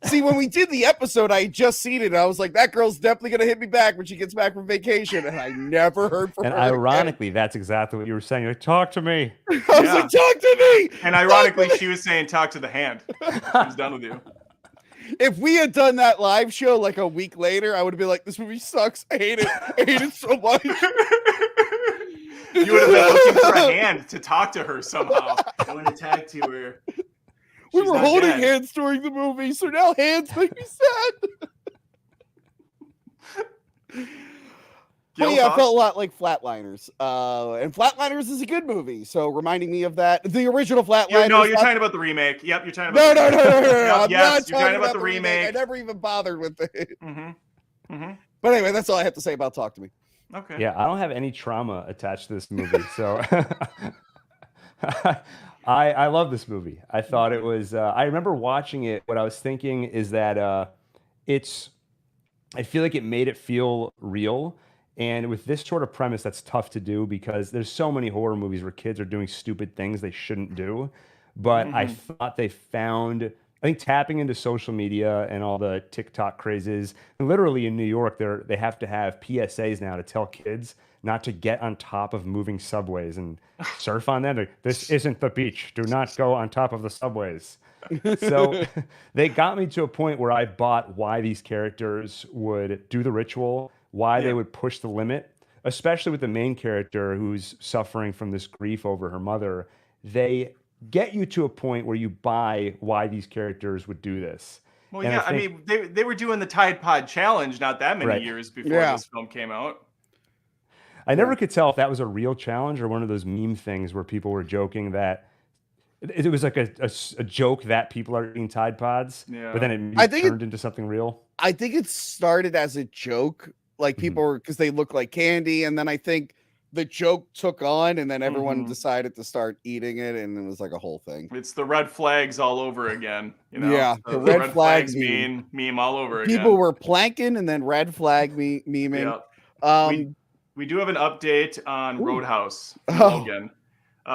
See, when we did the episode, I had just seen it. And I was like, that girl's definitely gonna hit me back when she gets back from vacation, and I never heard from her. And ironically, that's exactly what you were saying. You're like, talk to me. I was like, talk to me. And ironically, she was saying, talk to the hand. She's done with you. If we had done that live show like a week later, I would have been like, this movie sucks. I hate it. I hate it so much. You would have been looking for a hand to talk to her somehow. I want to tag to her. We were holding hands during the movie, so now hands make me sad. But yeah, I felt a lot like Flatliners. And Flatliners is a good movie, so reminding me of that. The original Flatliners. No, you're talking about the remake. Yep, you're talking No. about I'm yes, not you're talking about the remake. I never even bothered with it. Mm-hmm. But anyway, that's all I have to say about Talk to Me. Okay. Yeah, I don't have any trauma attached to this movie, so I love this movie. I thought it was. I remember watching it. What I was thinking is that I feel like it made it feel real. And with this sort of premise, that's tough to do because there's so many horror movies where kids are doing stupid things they shouldn't do. But I thought they found, I think, tapping into social media and all the TikTok crazes. And literally in New York, they have to have PSAs now to tell kids not to get on top of moving subways and surf on them. Like, this isn't the beach. Do not go on top of the subways. So they got me to a point where I bought why these characters would do the ritual, why they would push the limit, especially with the main character who's suffering from this grief over her mother. They get you to a point where you buy why these characters would do this. Well, and yeah, I mean, they were doing the Tide Pod Challenge not that many years before this film came out. I never could tell if that was a real challenge or one of those meme things where people were joking that it was like a joke that people are eating Tide Pods, but then it turned into something real. I think it started as a joke. Like people were, because they look like candy, and then I think the joke took on, and then everyone decided to start eating it, and it was like a whole thing. It's the red flags all over again. You know? Yeah, the red flags meme all over again. People were planking and then red flag memeing. Yeah. We do have an update on Roadhouse Logan.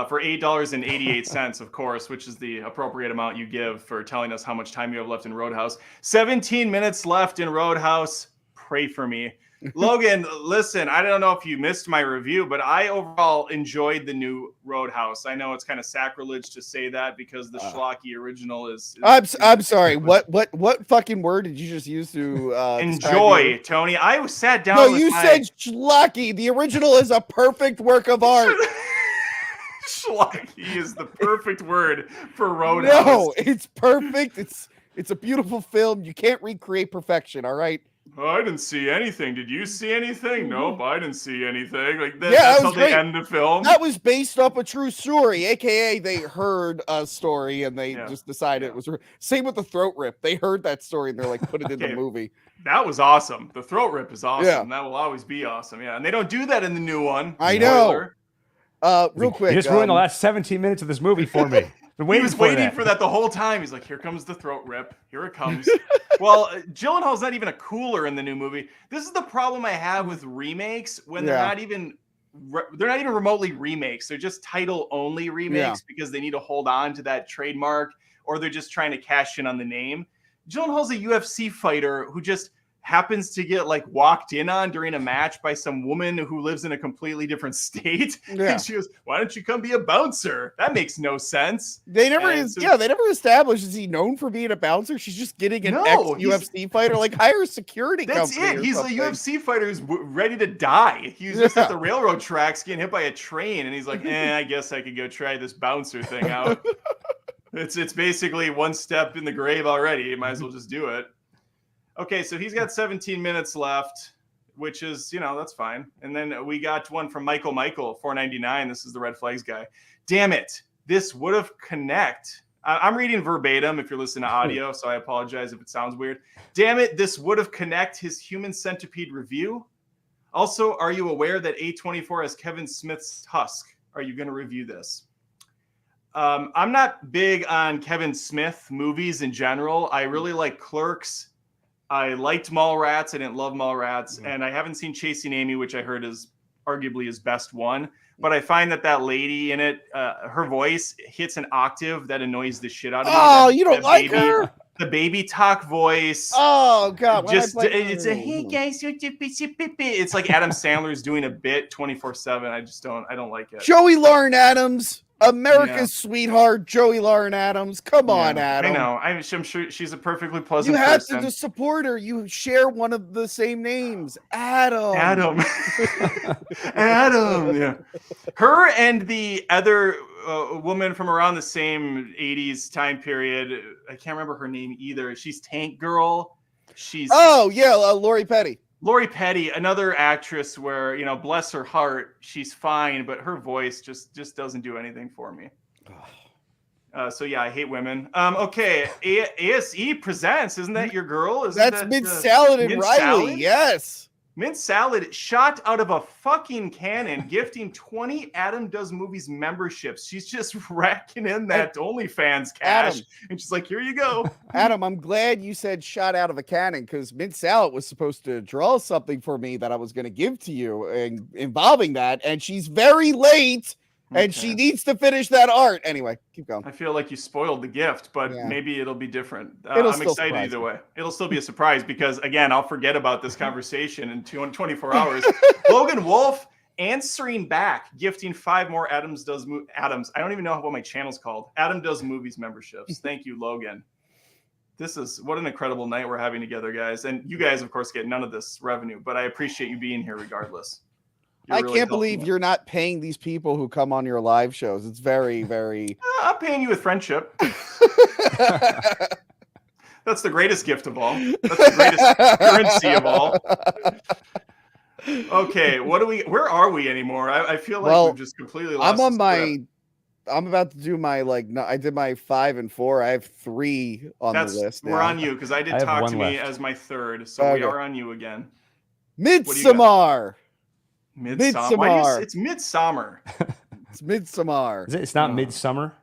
For $8.88, of course, which is the appropriate amount you give for telling us how much time you have left in Roadhouse. 17 minutes left in Roadhouse. Pray for me. Logan, listen, I don't know if you missed my review, but I overall enjoyed the new Roadhouse. I know it's kind of sacrilege to say that because the schlocky original is I'm sorry. What fucking word did you just use to enjoy, Tony? I sat down. No, you said schlocky. The original is a perfect work of art. Schlocky is the perfect word for Roadhouse. No, it's perfect. It's a beautiful film. You can't recreate perfection, all right? Oh, I didn't see anything. Did you see anything? Nope, I didn't see anything. Like that's how they end the film. That was based off a true story, aka they heard a story and they just decided it was. Same with the throat rip. They heard that story and they're like, put it in the movie. That was awesome. The throat rip is awesome. Yeah. That will always be awesome. Yeah, and they don't do that in the new one. I know. Real quick, you just ruined the last 17 minutes of this movie for me. He was waiting for that the whole time. He's like, here comes the throat rip. Here it comes. Well, Gyllenhaal's not even a cooler in the new movie. This is the problem I have with remakes when they're not even remotely remakes. They're just title only remakes because they need to hold on to that trademark, or they're just trying to cash in on the name. Gyllenhaal's a UFC fighter who just happens to get like walked in on during a match by some woman who lives in a completely different state. Yeah. And she goes, why don't you come be a bouncer? That makes no sense. They never established, is he known for being a bouncer? She's just getting an ex-UFC fighter, like hire a security company. That's it. He's a UFC fighter who's ready to die. He was just at the railroad tracks getting hit by a train, and he's like, I guess I could go try this bouncer thing out. It's basically one step in the grave already. You might as well just do it. Okay, so he's got 17 minutes left, which is, that's fine. And then we got one from Michael, $4.99. This is the Red Flags guy. Damn it. This would have connect. I'm reading verbatim if you're listening to audio, so I apologize if it sounds weird. Damn it, this would have connect his Human Centipede review. Also, are you aware that A24 has Kevin Smith's Tusk? Are you going to review this? I'm not big on Kevin Smith movies in general. I really like Clerks. I liked Mallrats. I didn't love Mallrats. And I haven't seen Chasing Amy, which I heard is arguably his best one. But I find that lady in it, her voice hits an octave that annoys the shit out of me. Oh, you don't like her? The baby talk voice. Oh God! Just it's a hey guys, it's like Adam Sandler's doing a bit 24/7. I don't like it. Joey Lauren Adams, America's sweetheart, Joey Lauren Adams. Come on, Adam. I know. I'm sure she's a perfectly pleasant You have person. to just support her. You share one of the same names, Adam. Adam. Yeah. Her and the other woman from around the same 80s time period. I can't remember her name either. She's Tank Girl. Lori Petty. Lori Petty, another actress where, bless her heart, she's fine, but her voice just doesn't do anything for me. So yeah, I hate women. Okay, ASE presents. Isn't that your girl? That's Mint Salad and Riley. Salad? Yes. Mint Salad shot out of a fucking cannon, gifting 20 Adam Does Movies memberships. She's just racking in that OnlyFans cash. Adam, and she's like, here you go. Adam, I'm glad you said shot out of a cannon, because Mint Salad was supposed to draw something for me that I was going to give to you involving that. And she's very late. And she needs to finish that art. Anyway, keep going. I feel like you spoiled the gift, but maybe it'll be different. I'm excited either way. It'll still be a surprise because, again, I'll forget about this conversation in 24 hours. Logan Wolf answering back, gifting 5 more Adams. I don't even know what my channel's called. Adam Does Movies memberships. Thank you, Logan. What an incredible night we're having together, guys. And you guys, of course, get none of this revenue, but I appreciate you being here regardless. I can't believe you're not paying these people who come on your live shows. It's very, very... I'm paying you with friendship. That's the greatest gift of all. That's the greatest currency of all. Okay, where are we anymore? I feel like we've just completely lost I'm about to do my, I did my 5 and 4. I have 3 on the list now. We're on you, because I did Talk to Me as my 3rd, so we are on you again. Midsommar! Midsommar. It's Midsommar. It's Midsommar. It's not Midsummer.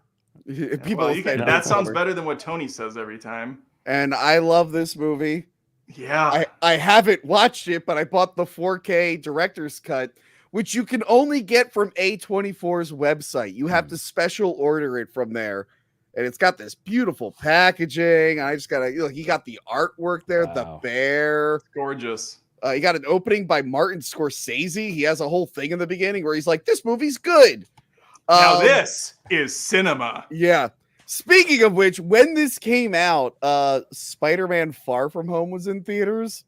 That sounds better than what Tony says every time. And I love this movie. Yeah. I haven't watched it, but I bought the 4K director's cut, which you can only get from A24's website. You have to special order it from there. And it's got this beautiful packaging. I just gotta, you got the artwork there, the bear. It's gorgeous. You got an opening by Martin Scorsese. He has a whole thing in the beginning where he's like, this movie's good. Now this is cinema. Yeah. Speaking of which, when this came out, Spider-Man Far From Home was in theaters.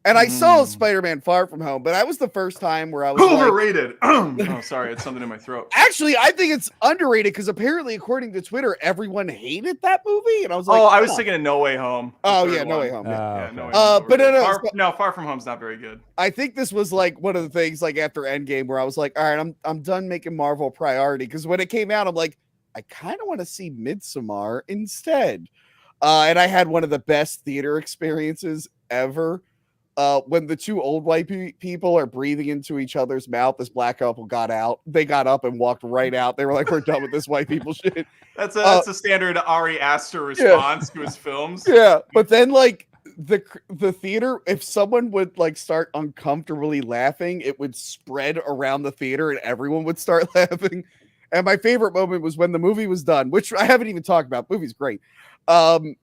And I saw Spider-Man Far From Home, but that was the first time where I was overrated. Oh, sorry. It's something in my throat. Actually, I think it's underrated because apparently, according to Twitter, everyone hated that movie. And I was like, I was thinking of No Way Home. Oh, yeah, No Way Home. No Way Home. But Far From Home's not very good. I think this was like one of the things like after Endgame where I was like, all right, I'm done making Marvel a priority. Because when it came out, I'm like, I kind of want to see Midsommar instead. And I had one of the best theater experiences ever. When the 2 old white people are breathing into each other's mouth, this black couple got out. They got up and walked right out. They were like, we're done with this white people shit. That's a standard Ari Aster response to his films. Yeah. But then like the theater, if someone would like start uncomfortably laughing, it would spread around the theater and everyone would start laughing. And my favorite moment was when the movie was done, which I haven't even talked about. The movie's great.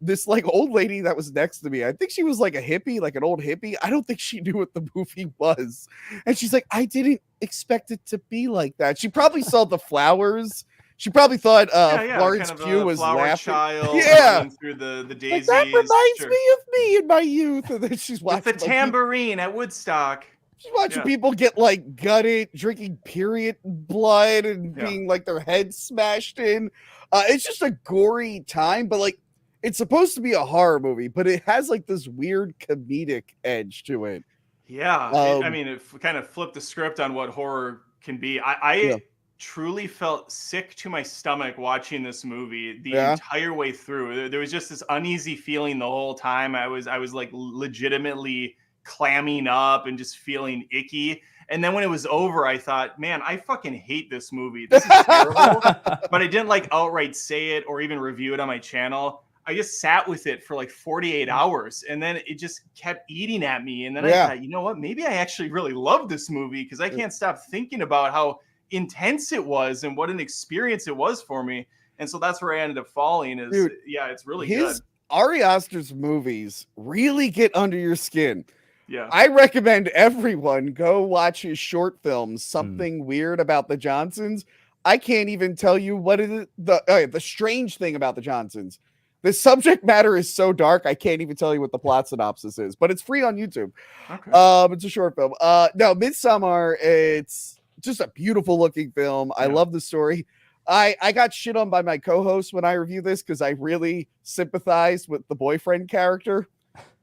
This like old lady that was next to me, I think she was like a hippie, like an old hippie. I don't think she knew what the movie was. And she's like, I didn't expect it to be like that. She probably saw the flowers. She probably thought Florence Pugh was laughing. Child through the daisies. Like, that reminds me of me in my youth. And then she's watching with the tambourine at Woodstock. She's watching people get like gutted, drinking period blood and being like their heads smashed in. It's just a gory time, but like it's supposed to be a horror movie, but it has like this weird comedic edge to it. Yeah. I mean, it kind of flipped the script on what horror can be. I truly felt sick to my stomach watching this movie the Yeah. entire way through. There was just this uneasy feeling the whole time. I was like legitimately clamming up and just feeling icky. And then when it was over, I thought, man, I fucking hate this movie. This is terrible. But I didn't like outright say it or even review it on my channel. I just sat with it for like 48 hours, and then it just kept eating at me. And then I thought, you know what? Maybe I actually really love this movie because I can't stop thinking about how intense it was and what an experience it was for me. And so that's where I ended up falling. Dude, It's really good. Ari Aster's movies really get under your skin. Yeah, I recommend everyone go watch his short films, Something Weird About the Johnsons. I can't even tell you what it is. The strange thing about the Johnsons. The subject matter is so dark, I can't even tell you what the plot synopsis is, but it's free on YouTube. Okay. It's a short film. No, Midsommar, it's just a beautiful looking film. I love the story. I got shit on by my co-host when I review this because I really sympathized with the boyfriend character.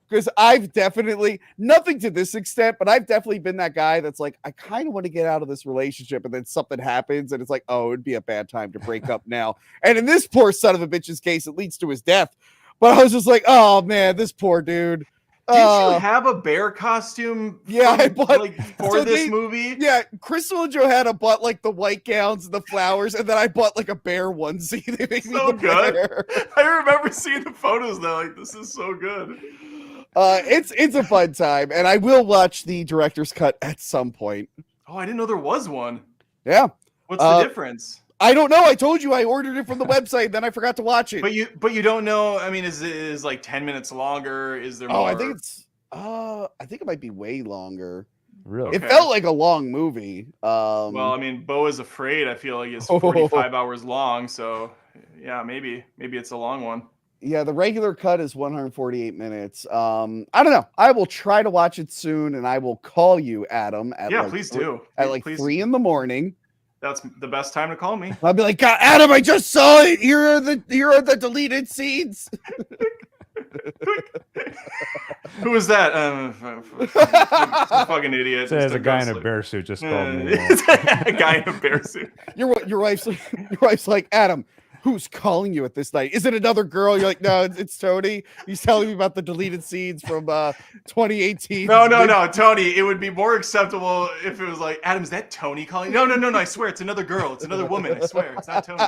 Because I've definitely, nothing to this extent, but I've definitely been that guy that's like, I kind of want to get out of this relationship, and then something happens, and it's like, oh, it'd be a bad time to break up now. And in this poor son of a bitch's case, it leads to his death. But I was just like, oh man, this poor dude. Did you have a bear costume? I bought for this movie. Yeah, Crystal and Johanna bought like the white gowns and the flowers, and then I bought like a bear onesie. They made so me the good. bear. I remember seeing the photos though. Like, this is so good. It's a fun time, and I will watch the director's cut at some point. Oh, I didn't know there was one. Yeah. What's the difference? I don't know. I told you I ordered it from the website, then I forgot to watch it. But you don't know. I mean, is like 10 minutes longer? Is there more? I think it's I think it might be way longer. Really? It felt like a long movie. Well, I mean, Beau is Afraid, I feel like it's 45 hours long, so yeah, maybe it's a long one. Yeah, the regular cut is 148 minutes. I don't know. I will try to watch it soon, and I will call you, Adam. Please do. At like 3 a.m. That's the best time to call me. I'll be like, God, Adam, I just saw it. Here are the deleted scenes. Who is that? Fucking idiot. There's a guy in a bear suit just called me. A guy in a bear suit. Your wife's like, Adam, who's calling you at this night? Is it another girl? You're like, no, it's Tony. He's telling me about the deleted scenes from 2018. No, Tony. It would be more acceptable if it was like, Adam, is that Tony calling? No, I swear it's another girl. It's another woman. I swear it's not Tony.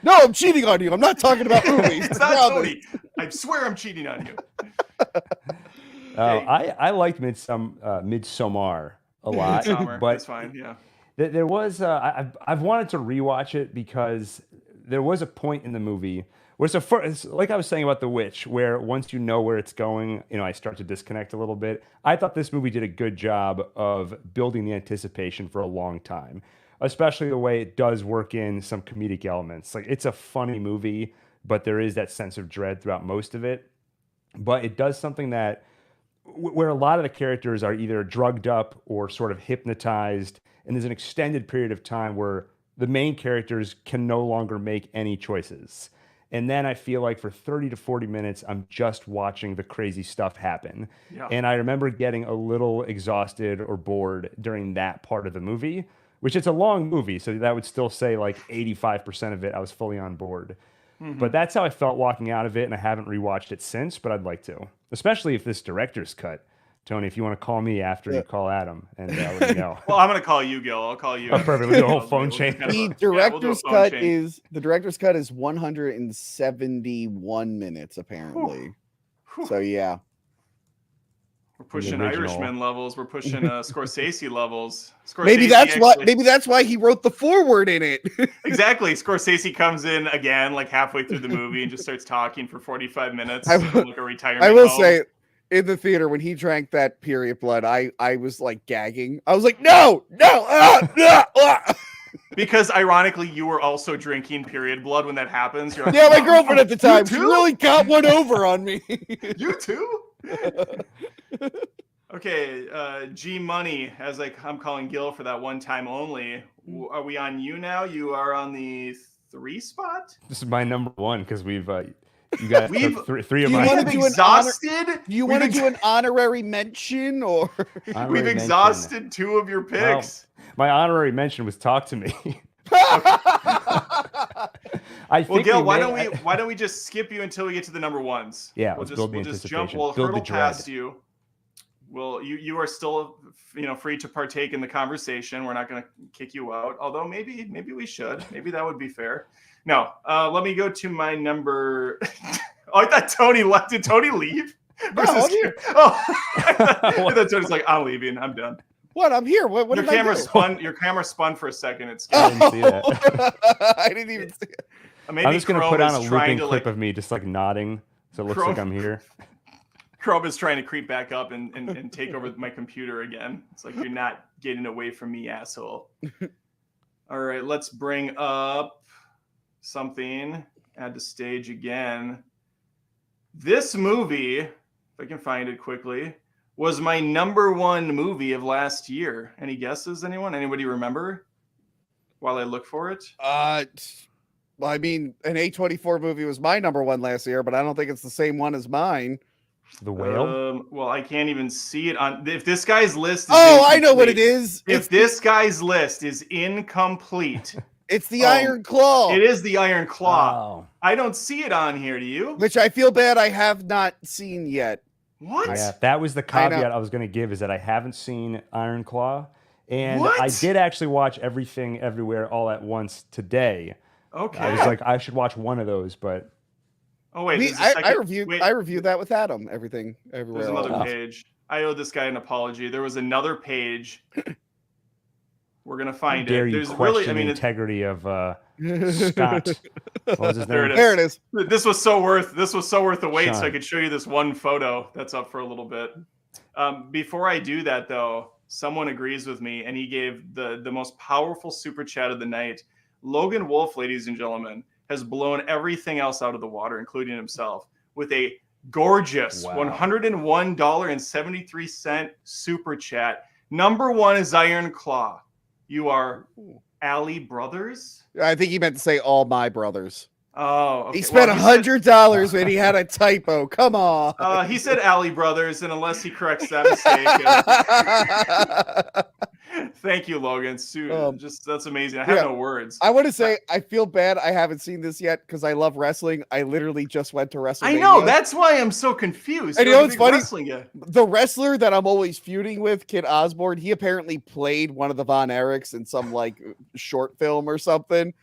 No, I'm cheating on you. I'm not talking about movies. It's not Tony. I swear I'm cheating on you. I liked Midsommar a lot, but it's fine. Yeah. There was I've wanted to rewatch it because there was a point in the movie where it's like I was saying about The Witch, where once you know where it's going, I start to disconnect a little bit. I thought this movie did a good job of building the anticipation for a long time, especially the way it does work in some comedic elements. Like, it's a funny movie, but there is that sense of dread throughout most of it. But it does something that where a lot of the characters are either drugged up or sort of hypnotized, and there's an extended period of time where the main characters can no longer make any choices. And then I feel like for 30 to 40 minutes, I'm just watching the crazy stuff happen. Yeah. And I remember getting a little exhausted or bored during that part of the movie, which it's a long movie, so that would still say like 85% of it I was fully on board. Mm-hmm. But that's how I felt walking out of it, and I haven't rewatched it since, but I'd like to. Especially if this director's cut. Tony, if you want to call me after you call Adam, and let me know. Well, I'm going to call you, Gil. I'll call you. Oh, perfect. We'll do a whole phone chain. The director's cut is 171 minutes, apparently. Whew. So, yeah. We're pushing Irishman levels. We're pushing Scorsese levels. Maybe that's why he wrote the foreword in it. Exactly. Scorsese comes in again, like halfway through the movie, and just starts talking for 45 minutes. Like a retirement I will say, in the theater, when he drank that period blood, I was like gagging. I was like, no. Because ironically, you were also drinking period blood when that happens. You're like, yeah, my girlfriend at the time, she really got one over on me. You too? Okay, G Money, as I'm calling Gil for that one time only. Are we on you now? You are on the 3 spot? This is my number one because we've You guys We've- took three of Do you my. wanna We've do an exhausted. Do you want to do an honorary mention or? honorary We've mention. exhausted 2 of your Well, picks. my honorary mention was Talk to Me. I Well, think Gil, why may- don't we just skip you until we get to the number ones? Yeah, we'll let's just build the we'll just jump. anticipation. We'll Build the hurdle past dread. you. Well, you are still free to partake in the conversation. We're not going to kick you out. Although maybe we should. Maybe that would be fair. No, let me go to my number. Oh, I thought Tony left. Did Tony leave? No, I'm here. Oh, I thought Tony's like, I'm leaving. I'm done. What? I'm here. What Your did I camera do? spun. Your camera spun for a second. It's I didn't see that. I didn't even see it. maybe I'm just gonna Chrome put on is a trying looping to, clip like, of me just like nodding, so it looks Chrome- like I'm here. Chrome is trying to creep back up and take over my computer again. It's like, you're not getting away from me, asshole. All right, let's bring up something. Add to stage again. This movie, if I can find it quickly, was my number 1 movie of last year. Any guesses, anyone? Anybody remember? While I look for it. Well, I mean, an A24 movie was my number 1 last year, but I don't think it's the same one as mine. The Whale. Well, I can't even see it on. If this guy's list is Oh, I know what it incomplete- is. If this guy's list is incomplete, It's the Iron Claw, it is the Iron Claw. Oh. I don't see it on here. Do you? which I feel bad I have not seen yet. What? Yeah, that was the I know. caveat I was going to give, is that I haven't seen Iron Claw, and What? I did actually watch Everything Everywhere All at Once today. Okay. I was like, I should watch one of those, but oh wait, there's a I second- reviewed wait, I reviewed that with Adam. Everything everywhere. There's all another at once. page. I owe this guy an apology. There was another page. We're gonna find dare it. you There's question really, I the mean, integrity of Scott? What was his There name? it There it is. this was so worth the wait, so I Sean. could show you this one photo that's up for a little bit. Before I do that, though, someone agrees with me, and he gave the most powerful super chat of the night. Logan Wolf, ladies and gentlemen, has blown everything else out of the water, including himself, with a gorgeous Wow. $101.73 super chat. Number 1 is Iron Claw. You are Ali Brothers. I think he meant to say all my brothers. Oh, okay. He spent Well, he said- $100 and he had a typo. Come on. He said Ali Brothers, and unless he corrects that mistake, thank you, Logan. Just that's amazing. I have yeah. no words. I want to say I feel bad I haven't seen this yet because I love wrestling. I literally just went to WrestleMania. I know, that's why I'm so confused. And you You're know a what's big funny? wrestling guy. The wrestler that I'm always feuding with, Kid Osborne, he apparently played one of the Von Erichs in some like short film or something.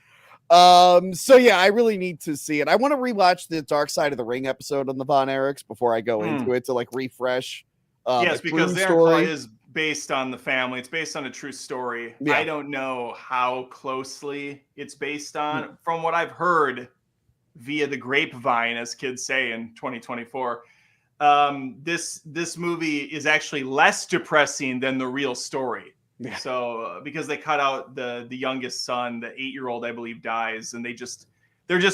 So yeah, I really need to see it. I want to rewatch the Dark Side of the Ring episode on the Von Erichs before I go into it to like refresh. Yes, the because true their story story. is based on the family. It's based on a true story. Yeah. I don't know how closely it's based on. From what I've heard via the grapevine, as kids say in 2024, this movie is actually less depressing than the real story. Yeah. So because they cut out the youngest son, the 8-year-old, I believe, dies, and they're just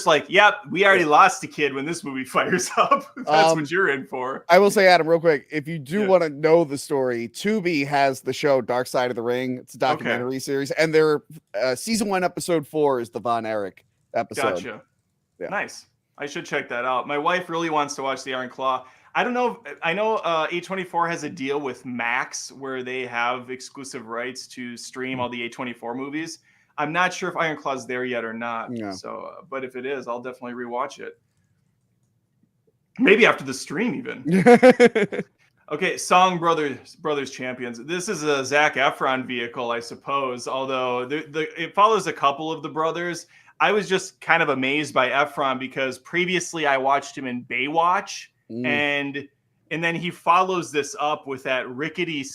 like, yep, we already lost a kid when this movie fires up. That's what you're in for. I will say, Adam, real quick, if you do Yeah. want to know the story, Tubi has the show Dark Side of the Ring. It's a documentary series, and their season 1, episode 4 is the Von Erich episode. Gotcha. Yeah. Nice. I should check that out. My wife really wants to watch The Iron Claw. I don't know. I know A24 has a deal with Max where they have exclusive rights to stream all the A24 movies. I'm not sure if Iron Claw's there yet or not. Yeah. So, but if it is, I'll definitely rewatch it. Maybe after the stream, even. Okay, Song Brothers Champions. This is a Zac Efron vehicle, I suppose. Although it follows a couple of the brothers. I was just kind of amazed by Efron because previously I watched him in Baywatch, and then he follows this up with that Rickety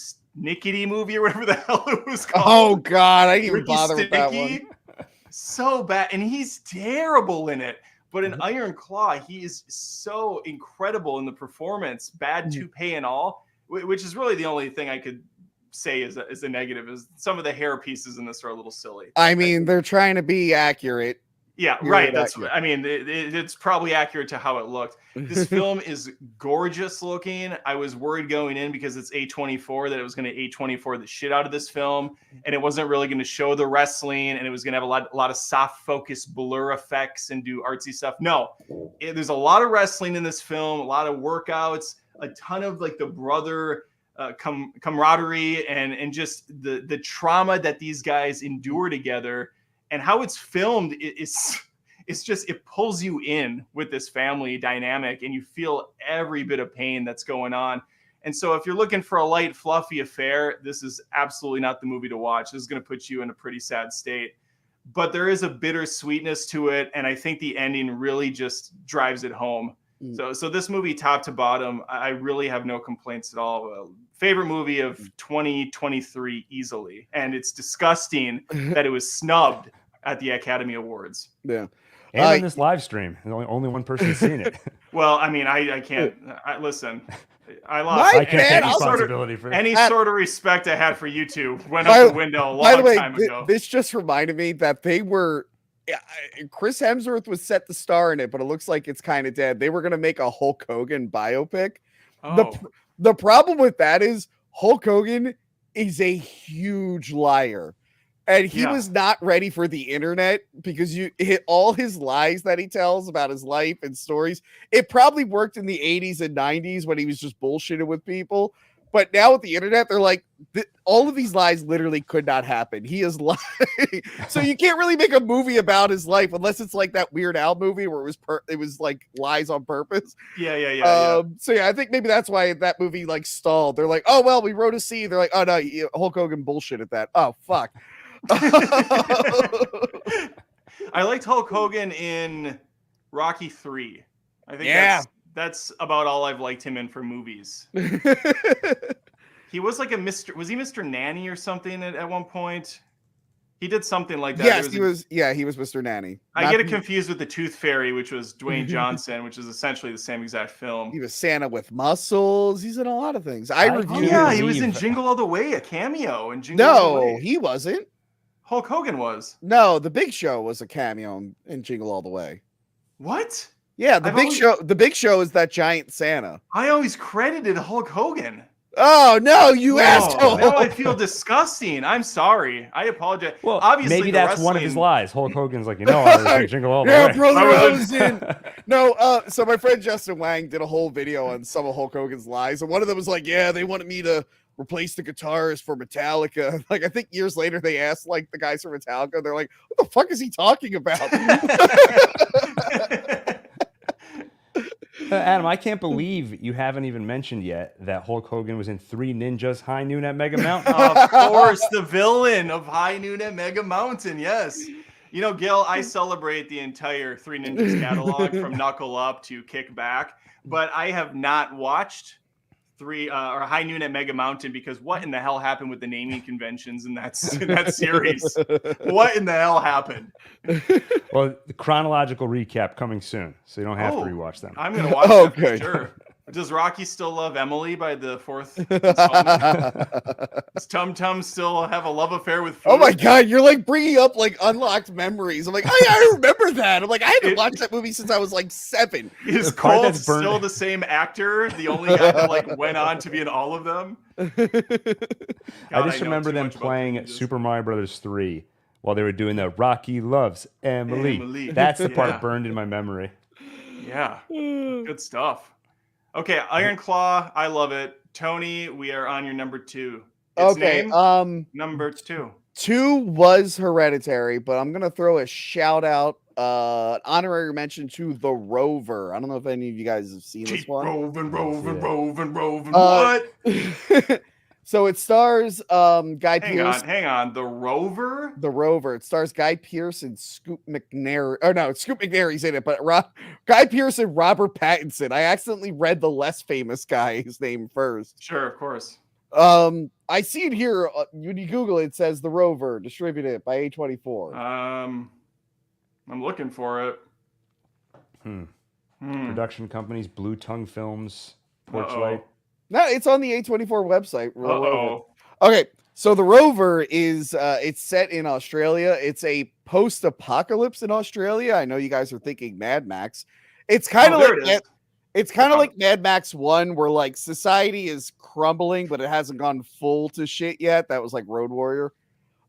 Nickety movie or whatever the hell it was called. Oh God, I didn't even Ricky bother with that Sticky. one. So bad, and he's terrible in it. But in Iron Claw, he is so incredible in the performance, bad toupee and all, which is really the only thing I could say is a negative. Is some of the hair pieces in this are a little silly. I mean, they're trying to be accurate. Yeah, You're right. that- That's. yeah. I mean, it's probably accurate to how it looked. This film is gorgeous looking. I was worried going in because it's A24 that it was going to A24 the shit out of this film, and it wasn't really going to show the wrestling, and it was going to have a lot of soft focus blur effects and do artsy stuff. No, there's a lot of wrestling in this film, a lot of workouts, a ton of like the brother camaraderie, and just the trauma that these guys endure together. And how it's filmed it's just, it pulls you in with this family dynamic, and you feel every bit of pain that's going on. And so if you're looking for a light, fluffy affair, this is absolutely not the movie to watch. This is going to put you in a pretty sad state. But there is a bittersweetness to it, and I think the ending really just drives it home. So this movie, top to bottom, I really have no complaints at all. Favorite movie of 2023 easily. And it's disgusting that it was snubbed at the Academy Awards. Yeah. And on this live stream, only one person's seen it. Well, I mean, I can't listen. I lost I can't take responsibility for any sort of respect I had for YouTube. Went out the window a long time ago. This just reminded me that they were. Chris Hemsworth was set to star in it, but it looks like it's kind of dead. They were going to make a Hulk Hogan biopic. Oh. The problem with that is Hulk Hogan is a huge liar. And he was not ready for the internet, because you hit all his lies that he tells about his life and stories. It probably worked in the 80s and 90s when he was just bullshitting with people. But now with the internet, they're like, all of these lies literally could not happen. He is lying. So you can't really make a movie about his life unless it's like that Weird Al movie where it was like lies on purpose. Yeah. So yeah, I think maybe that's why that movie like stalled. They're like, oh, well, we wrote a scene. They're like, oh no, Hulk Hogan bullshit at that. Oh, fuck. I liked Hulk Hogan in Rocky 3. I think that's about all I've liked him in for movies. He was like was he Mr. Nanny or something at one point? He did something like that. Yes, he was Mr. Nanny. I get it confused with the Tooth Fairy, which was Dwayne Johnson, which is essentially the same exact film. He was Santa with muscles. He's in a lot of things. He was in Jingle All the Way, a cameo in Jingle All the Way. No, he wasn't. Hulk Hogan was. No, The Big Show was a cameo in Jingle All the Way. What? Yeah, The Big Show is that giant Santa. I always credited Hulk Hogan. Oh no, you asshole! Now I feel disgusting. I'm sorry. I apologize. Well, obviously, maybe that's one of his lies. Hulk Hogan's like, I was like, Jingle All the Way. Yeah, brother, I was in. No, so my friend Justin Wang did a whole video on some of Hulk Hogan's lies, and one of them was like, yeah, they wanted me to replace the guitarist for Metallica. Like, I think years later they asked like the guys from Metallica, they're like, what the fuck is he talking about? Adam, I can't believe you haven't even mentioned yet that Hulk Hogan was in Three Ninjas High Noon at Mega Mountain. Of course, the villain of High Noon at Mega Mountain. Yes. You know, Gil, I celebrate the entire Three Ninjas catalog from Knuckle Up to Kick Back, but I have not watched High Noon at Mega Mountain, because what in the hell happened with the naming conventions in that series? What in the hell happened? Well, the chronological recap coming soon, so you don't have to rewatch them. I'm gonna watch that for sure. Does Rocky still love Emily by the fourth installment? Does Tum Tum still have a love affair with food? Oh my god, you're like bringing up like unlocked memories. I'm like, I remember that. I'm like, I haven't watched that movie since I was like 7. Is Colt still the same actor? The only guy that like went on to be in all of them? I just remember them playing Super Mario Brothers 3 while they were doing the Rocky Loves Emily. That's the part burned in my memory. Yeah, good stuff. Okay, Iron Claw, I love it. Tony, we are on your number 2. Number 2. 2 was Hereditary, but I'm gonna throw a shout out, honorary mention to The Rover. I don't know if any of you guys have seen this one. Roving. What? So it stars Guy Pearce. Hang on. The Rover? The Rover. It stars Guy Pearce and Scoop McNairy. Oh no, Scoop McNairy's in it, but Guy Pearce and Robert Pattinson. I accidentally read the less famous guy's name first. Sure, of course. I see it here. When you Google it, it says The Rover, distributed by A24. I'm looking for it. Production companies: Blue Tongue Films, Porchlight. No, it's on the A24 website. Okay, so The Rover is it's set in Australia. It's a post-apocalypse in Australia. I know you guys are thinking Mad Max. It's kind of it's kind of like Mad Max 1, where like society is crumbling, but it hasn't gone full to shit yet. That was like Road Warrior.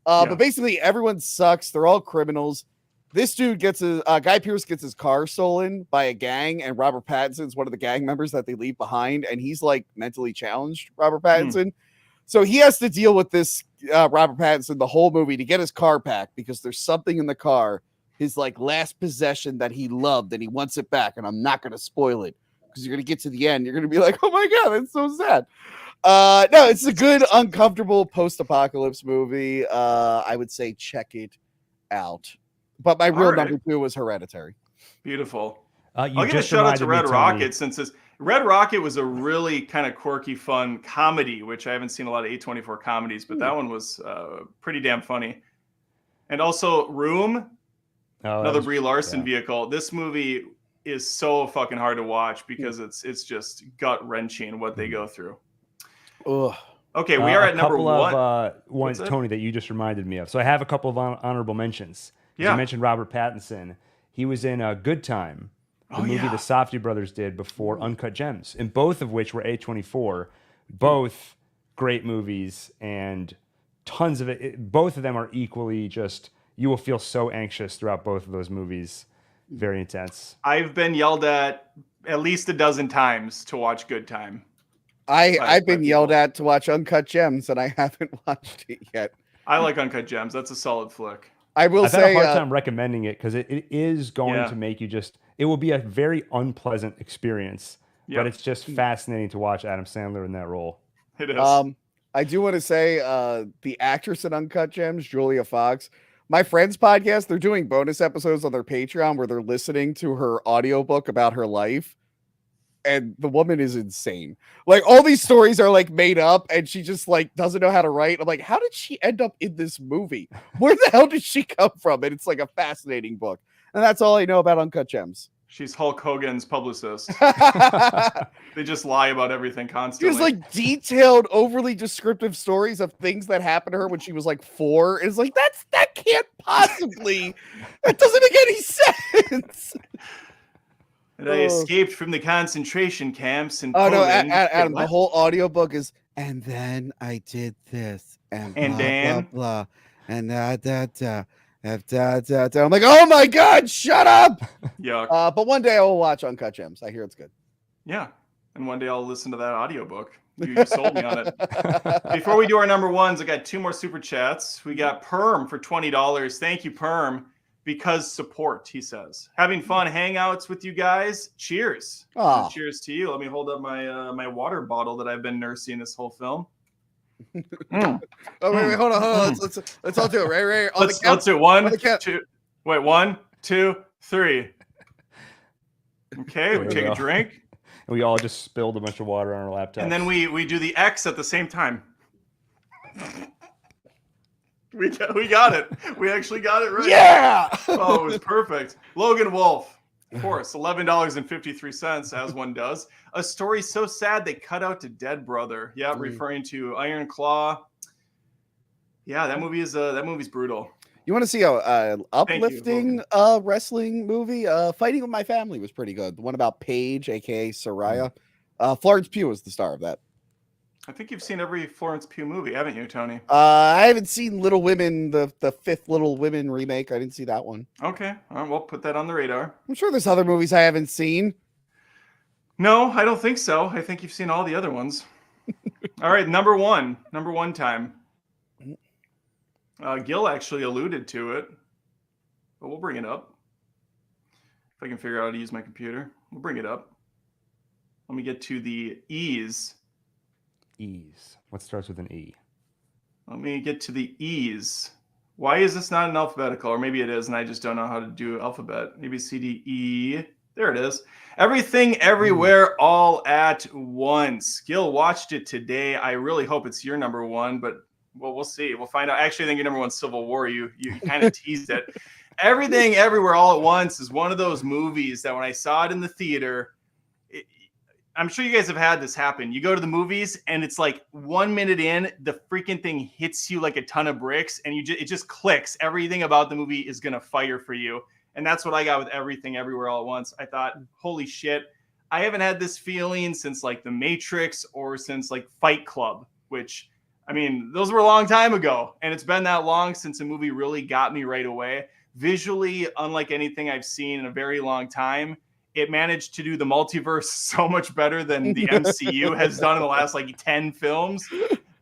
But basically everyone sucks. They're all criminals. This dude gets Guy Pearce gets his car stolen by a gang, and Robert Pattinson's one of the gang members that they leave behind, and he's like mentally challenged, Robert Pattinson. So he has to deal with this Robert Pattinson the whole movie to get his car back, because there's something in the car, his like last possession that he loved, and he wants it back. And I'm not going to spoil it, because you're going to get to the end. You're going to be like, oh my God, that's so sad. No, it's a good, uncomfortable post-apocalypse movie. I would say check it out. But my real number 2 was Hereditary. Beautiful. I'll give a shout out to Red Rocket, since Red Rocket was a really kind of quirky, fun comedy, which I haven't seen a lot of A24 comedies, but that one was pretty damn funny. And also Room, another Brie Larson vehicle. This movie is so fucking hard to watch because it's just gut wrenching what they go through. Ugh. Okay, we are at number 1. Ones, Tony, that you just reminded me of. So I have a couple of honorable mentions. You mentioned Robert Pattinson. He was in Good Time, the movie the Safdie brothers did before Uncut Gems, and both of which were A24. Both great movies, and tons of it. Both of them are equally just, you will feel so anxious throughout both of those movies. Very intense. I've been yelled at least a dozen times to watch Good Time. I've been yelled at to watch Uncut Gems, and I haven't watched it yet. I like Uncut Gems. That's a solid flick. I've had a hard time recommending it because it is going to make you it will be a very unpleasant experience, but it's just fascinating to watch Adam Sandler in that role. It is. I do want to say the actress in Uncut Gems, Julia Fox, my friend's podcast, they're doing bonus episodes on their Patreon where they're listening to her audiobook about her life. And the woman is insane. Like, all these stories are like made up, and she just like doesn't know how to write. I'm like, how did she end up in this movie? Where the hell did she come from? And it's like a fascinating book. And that's all I know about Uncut Gems. She's Hulk Hogan's publicist. They just lie about everything constantly. She has like detailed, overly descriptive stories of things that happened to her when she was like 4. It's like, that can't possibly, that doesn't make any sense. And I escaped from the concentration camps in Poland. No, Adam, the whole audiobook is, and then I did this, and blah, Dan? blah, blah, and da. I'm like, oh my God, shut up! Yuck. But one day I will watch Uncut Gems. I hear it's good. Yeah, and one day I'll listen to that audiobook. You sold me on it. Before we do our number 1s, I got 2 more super chats. We got Perm for $20. Thank you, Perm. Because support, he says. Having fun hangouts with you guys. Cheers. Cheers to you. Let me hold up my my water bottle that I've been nursing this whole film. Oh wait, hold on. Let's all do it. Right. Let's do it. 1, 2. Wait, 1, 2, 3. Okay, we take a drink. And we all just spilled a bunch of water on our laptop. And then we do the X at the same time. We got it. We actually got it right. Yeah. Oh, it was perfect. Logan Wolf, of course, $11.53, as one does. A story so sad they cut out to dead brother. Yeah, referring to Iron Claw. Yeah, that movie's brutal. You want to see a uplifting wrestling movie? Fighting with My Family was pretty good. The one about Paige, aka Soraya. Florence Pugh was the star of that. I think you've seen every Florence Pugh movie, haven't you, Tony? I haven't seen Little Women, the 5th Little Women remake. I didn't see that one. Okay, all right, we'll put that on the radar. I'm sure there's other movies I haven't seen. No, I don't think so. I think you've seen all the other ones. All right, number one time. Gil actually alluded to it, but we'll bring it up. If I can figure out how to use my computer, we'll bring it up. Let me get to the E's. E's. What starts with an E? Let me get to the E's. Why is this not an alphabetical? Or maybe it is, and I just don't know how to do alphabet. A, B, C, D, E. There it is. Everything, Everywhere, All at Once. Gil watched it today. I really hope it's your number 1, but well, we'll see. We'll find out. Actually, I think your number 1's Civil War. You kind of teased it. Everything, Everywhere, All at Once is one of those movies that when I saw it in the theater, I'm sure you guys have had this happen. You go to the movies and it's like 1 minute in, the freaking thing hits you like a ton of bricks, and it just clicks. Everything about the movie is gonna fire for you, and that's what I got with Everything Everywhere All at Once. I thought, holy shit, I haven't had this feeling since like The Matrix or since like Fight Club, which, I mean, those were a long time ago, and it's been that long since a movie really got me right away. Visually, unlike anything I've seen in a very long time. It managed to do the multiverse so much better than the MCU has done in the last like 10 films.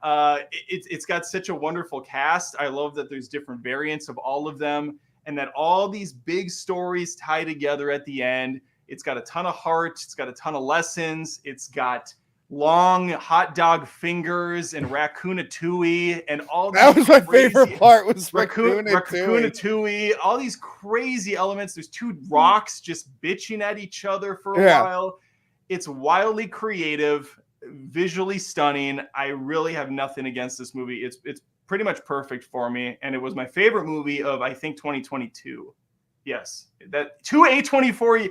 It's got such a wonderful cast. I love that there's different variants of all of them, and that all these big stories tie together at the end. It's got a ton of heart. It's got a ton of lessons. It's got long hot dog fingers and Raccoonatooey and all that was my crazy, favorite part was Raccoonatooey, all these crazy elements. There's two rocks just bitching at each other for a while. It's wildly creative, visually stunning. I really have nothing against this movie. It's pretty much perfect for me, and it was my favorite movie of, I think, 2022. Yes, that two A24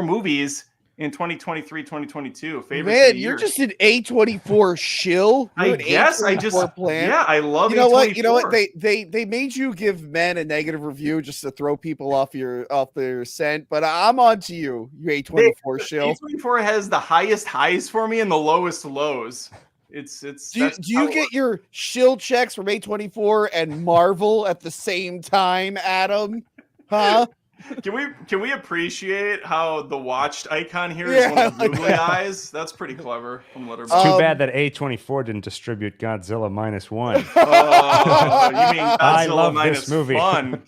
movies in 2023, 2022. Man, you're just an A24 shill. I guess I just plan. Yeah, I love. You know what? You know what? They made you give men a negative review just to throw people off their scent. But I'm on to you, you A24 shill. A24 has the highest highs for me and the lowest lows. It's. Do you get your shill checks from A24 and Marvel at the same time, Adam? Huh? Can we appreciate how the watched icon here is one of the googly eyes? That's pretty clever from Letterboxd. It's too bad that A24 didn't distribute Godzilla -1. Oh, you mean Godzilla I love this movie. Fun?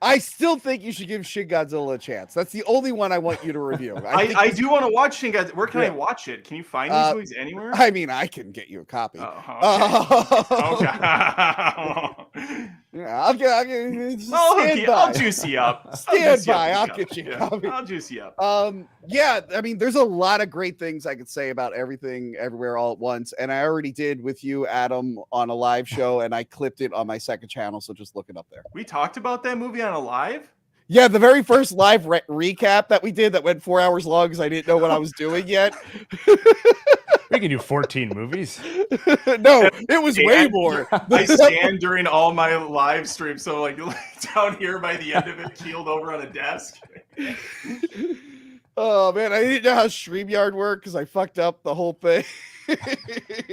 I still think you should give Shin Godzilla a chance. That's the only one I want you to review. I do want to watch Shin Godzilla. Where can I watch it? Can you find these movies anywhere? I mean, I can get you a copy. Okay. Yeah, I'll juice you up. Stand by. I'll get you a copy. I'll juice you up. Yeah, I mean, there's a lot of great things I could say about Everything Everywhere All at Once, and I already did with you, Adam, on a live show, and I clipped it on my second channel, so just look it up there. We talked about that movie on a live? Yeah, the very first live recap that we did that went 4 hours long because I didn't know what I was doing yet. We can do 14 movies. No, it was way more. I stand during all my live streams, so like down here by the end of it, keeled over on a desk. Oh man, I didn't know how StreamYard worked because I fucked up the whole thing.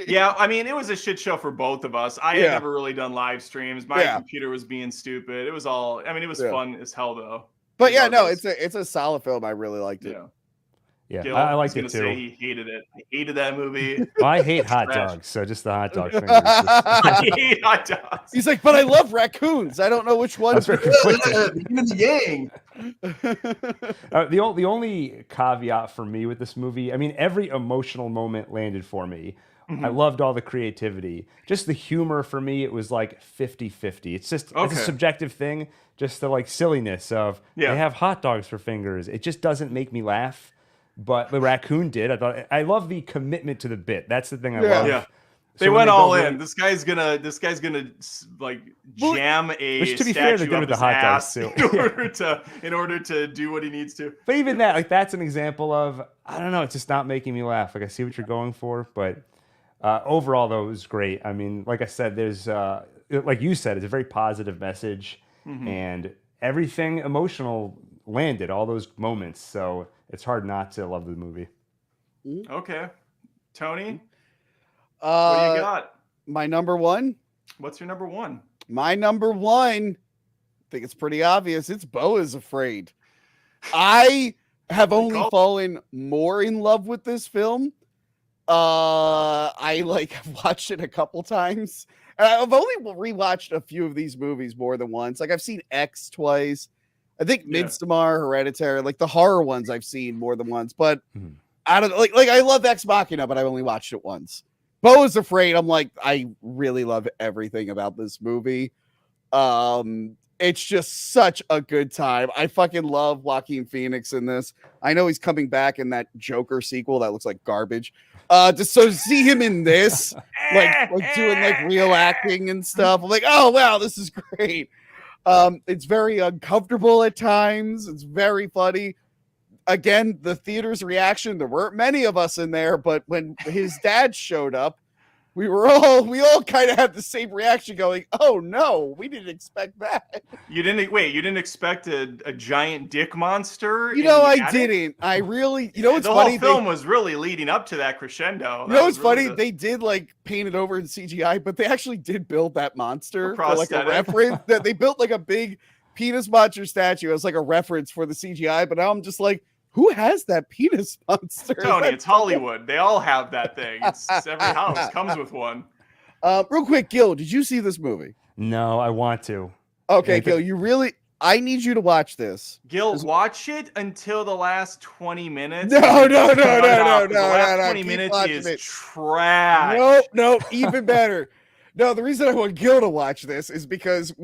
Yeah, I mean, it was a shit show for both of us. I had never really done live streams. My computer was being stupid. It was all, I mean, it was fun as hell though. But yeah, no, it's a solid film. I really liked it. Yeah, Gil, I liked it too. Say he hated it. I hated that movie. Well, I hate hot dogs, so just the hot dog fingers. I hate hot dogs. He's like, but I love raccoons. I don't know which one. Yang. The only caveat for me with this movie, I mean, every emotional moment landed for me. Mm-hmm. I loved all the creativity. Just the humor for me, it was like 50-50. It's just it's a subjective thing. Just the like silliness of they have hot dogs for fingers. It just doesn't make me laugh. But the raccoon did. I love the commitment to the bit. That's the thing I love. Yeah. They went all in. This guy's gonna like jam a statue up his ass in order to do what he needs to. But even that, like that's an example of, I don't know, it's just not making me laugh. Like I see what you're going for, but overall though it was great. I mean, like I said, there's like you said, it's a very positive message, and everything emotional landed, all those moments. So it's hard not to love the movie. Okay, Tony. What do you got? My number one. What's your number one? My number one. I think it's pretty obvious. It's Beau is Afraid. I have only fallen more in love with this film. I have watched it a couple times. I've only rewatched a few of these movies more than once. Like I've seen X twice. I think Midsommar, Hereditary, like the horror ones I've seen more than once. But I don't like I love Ex Machina, but I only watched it once. Beau is Afraid. I'm like, I really love everything about this movie. It's just such a good time. I fucking love Joaquin Phoenix in this. I know he's coming back in that Joker sequel that looks like garbage. Just so to see him in this, like doing like real acting and stuff. I'm like, oh wow, this is great. It's very uncomfortable at times. It's very funny. again, the theater's reaction, there weren't many of us in there, but when his dad showed up, we all kind of had the same reaction going, oh no, we didn't expect that. You didn't expect a giant dick monster? I didn't. I really, it's the funny. The whole film was really leading up to that crescendo. It's funny. They did like paint it over in CGI, but they actually did build that monster for like a reference. That they built like a big penis monster statue as like a reference for the CGI. But now I'm just like, who has that penis monster? Tony, it's Hollywood. They all have that thing. It's every house comes with one. Real quick, Gil, did you see this movie? No, I want to. Okay, Gil, I need you to watch this. Gil, watch it until the last 20 minutes. No. The last 20 minutes is trash. No, even better. No, the reason I want Gil to watch this is because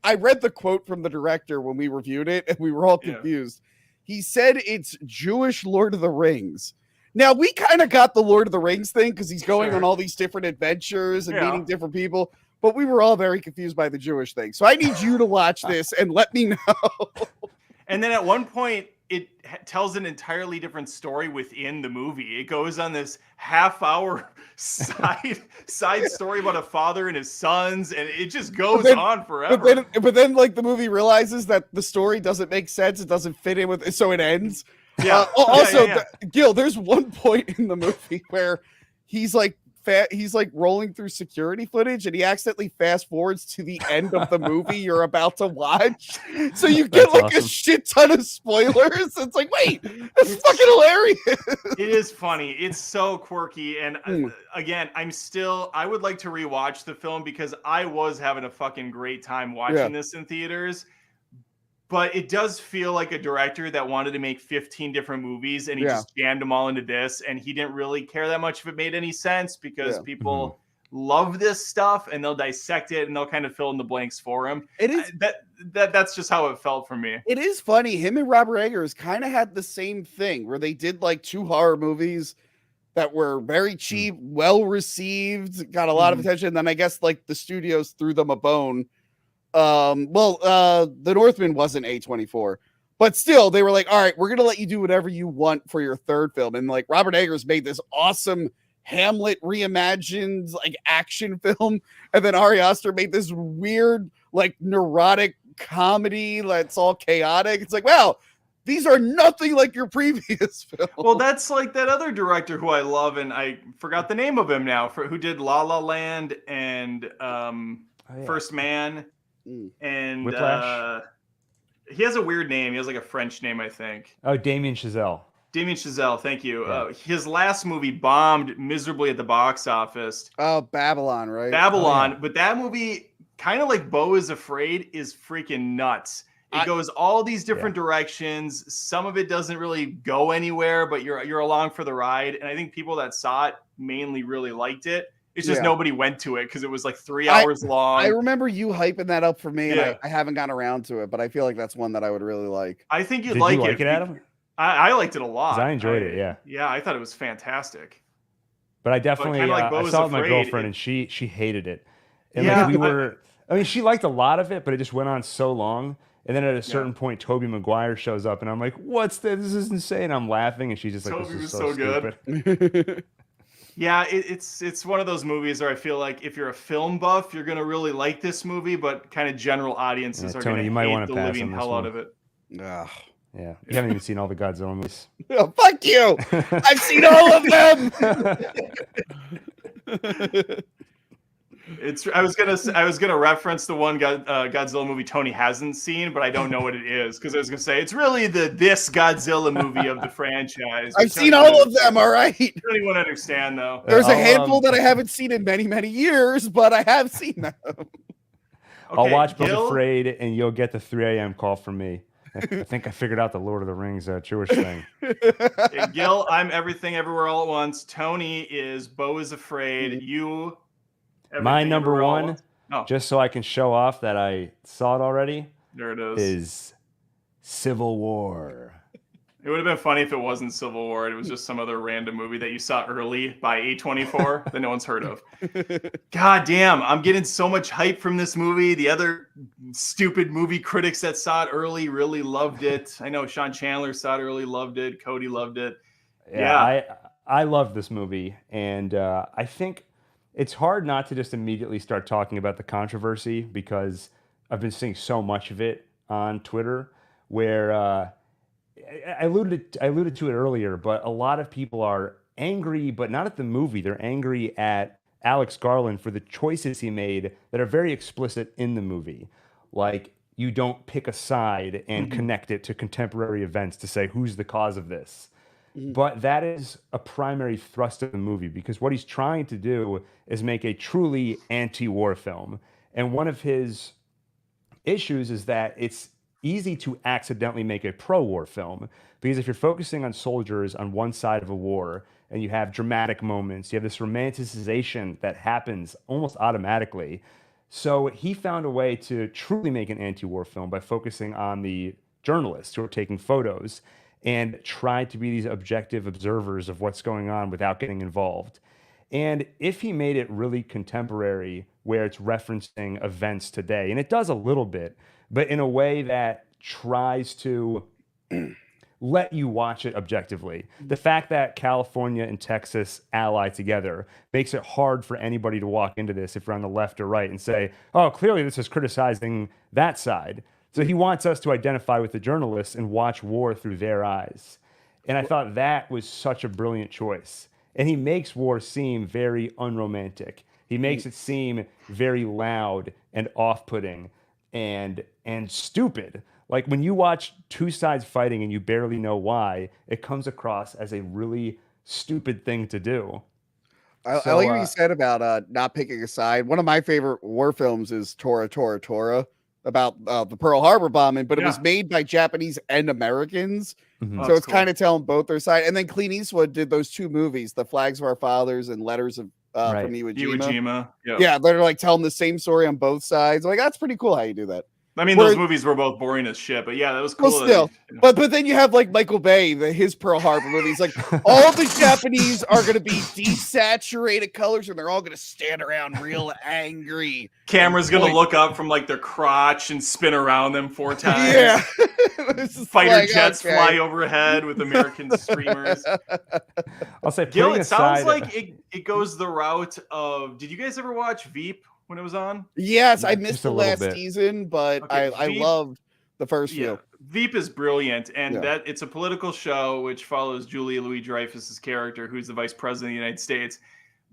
I read the quote from the director when we reviewed it, and we were all confused. He said it's Jewish Lord of the Rings. Now, we kind of got the Lord of the Rings thing because he's going on all these different adventures and meeting different people, but we were all very confused by the Jewish thing. So I need you to watch this and let me know. And then at one point, it tells an entirely different story within the movie. It goes on this half-hour side story about a father and his sons, and it just goes on forever. But then, like, the movie realizes that the story doesn't make sense. It doesn't fit in with it, so it ends. Yeah. Gil, there's one point in the movie where he's like rolling through security footage and he accidentally fast forwards to the end of the movie you're about to watch. So you get a shit ton of spoilers. It's like, wait, that's fucking hilarious. It is funny. It's so quirky. And again, I would like to rewatch the film because I was having a fucking great time watching this in theaters. But it does feel like a director that wanted to make 15 different movies and he just jammed them all into this. And he didn't really care that much if it made any sense because people love this stuff and they'll dissect it and they'll kind of fill in the blanks for him. It is that's just how it felt for me. It is funny. Him and Robert Eggers kind of had the same thing where they did like 2 horror movies that were very cheap, well received, got a lot of attention. And then I guess like the studios threw them a bone. The Northman wasn't A24, but still they were like, all right, we're going to let you do whatever you want for your third film. And like Robert Eggers made this awesome Hamlet reimagined like action film. And then Ari Aster made this weird, like neurotic comedy that's all chaotic. It's like, wow, these are nothing like your previous film. Well, that's like that other director who I love. And I forgot the name of him now who did La La Land and, First Man. And he has a weird name. He has like a French name, I think. Oh, Damien Chazelle. Damien Chazelle, thank you. Yeah. His last movie bombed miserably at the box office. Oh, Babylon, right? Babylon. But that movie, kind of like Beau is Afraid, is freaking nuts. It goes all these different directions. Some of it doesn't really go anywhere, but you're along for the ride. And I think people that saw it mainly really liked it. It's just nobody went to it because it was like 3 hours long. I remember you hyping that up for me, and I haven't gotten around to it, but I feel like that's one that I would really like. I think you'd Did like you it. like it, Adam? I liked it a lot. I enjoyed it, yeah. Yeah, I thought it was fantastic. But I definitely I saw it with my girlfriend, and she hated it. And like she liked a lot of it, but it just went on so long. And then at a certain point, Tobey Maguire shows up, and I'm like, "What's this? This is insane!" I'm laughing, and she's just like, Tobey "This is was so good." Yeah, it's one of those movies where I feel like if you're a film buff, you're gonna really like this movie, but kind of general audiences are Tony, gonna hate the pass living hell out of it. Ugh. Yeah, you haven't even seen all the Godzilla movies. Oh, fuck you! I've seen all of them. I was gonna reference the one Godzilla movie Tony hasn't seen, but I don't know what it is because I was gonna say it's really this Godzilla movie of the franchise. I've seen all of them. All right. I don't even understand though. There's a handful that I haven't seen in many, many years, but I have seen them. Okay, I'll watch Beau Afraid, and you'll get the 3 a.m. call from me. I think I figured out the Lord of the Rings Jewish thing. Hey, Gil, I'm Everything Everywhere All at Once. Tony is Beau is Afraid. You. My number one, just so I can show off that I saw it already, there it is Civil War. It would have been funny if it wasn't Civil War. It was just some other random movie that you saw early by A24 that no one's heard of. God damn, I'm getting so much hype from this movie. The other stupid movie critics that saw it early really loved it. I know Sean Chandler saw it early, loved it. Cody loved it. Yeah. I love this movie. And I think it's hard not to just immediately start talking about the controversy because I've been seeing so much of it on Twitter where I alluded to it earlier, but a lot of people are angry, but not at the movie. They're angry at Alex Garland for the choices he made that are very explicit in the movie. Like, you don't pick a side and connect it to contemporary events to say who's the cause of this. But that is a primary thrust of the movie because what he's trying to do is make a truly anti-war film. And one of his issues is that it's easy to accidentally make a pro-war film because if you're focusing on soldiers on one side of a war and you have dramatic moments, you have this romanticization that happens almost automatically. So he found a way to truly make an anti-war film by focusing on the journalists who are taking photos and tried to be these objective observers of what's going on without getting involved. And if he made it really contemporary, where it's referencing events today, and it does a little bit, but in a way that tries to let you watch it objectively. The fact that California and Texas ally together makes it hard for anybody to walk into this if you're on the left or right and say, oh, clearly this is criticizing that side. So he wants us to identify with the journalists and watch war through their eyes. And I thought that was such a brilliant choice. And he makes war seem very unromantic. He makes it seem very loud and off-putting and stupid. Like when you watch two sides fighting and you barely know why, it comes across as a really stupid thing to do. I like what you said about not picking a side. One of my favorite war films is Tora, Tora, Tora, about the Pearl Harbor bombing, but it was made by Japanese and Americans. So it's kind of telling both their side. And then Clint Eastwood did those two movies, The Flags of Our Fathers and Letters of from Iwo Jima. Yeah, they're like telling the same story on both sides. Like, that's pretty cool how you do that. I mean, those movies were both boring as shit, but yeah, that was cool. Well, still, but then you have like Michael Bay, his Pearl Harbor movies. Like all the Japanese are going to be desaturated colors, and they're all going to stand around real angry. Camera's going to look up from like their crotch and spin around them 4 times. Yeah, fighter jets fly overhead with American streamers. I'll say, Gil, it sounds like it goes the route of. Did you guys ever watch Veep? When it was on? Yes, I missed the last season, but I loved the first few. Veep is brilliant, and that it's a political show which follows Julia Louis-Dreyfus's character, who's the vice president of the United States.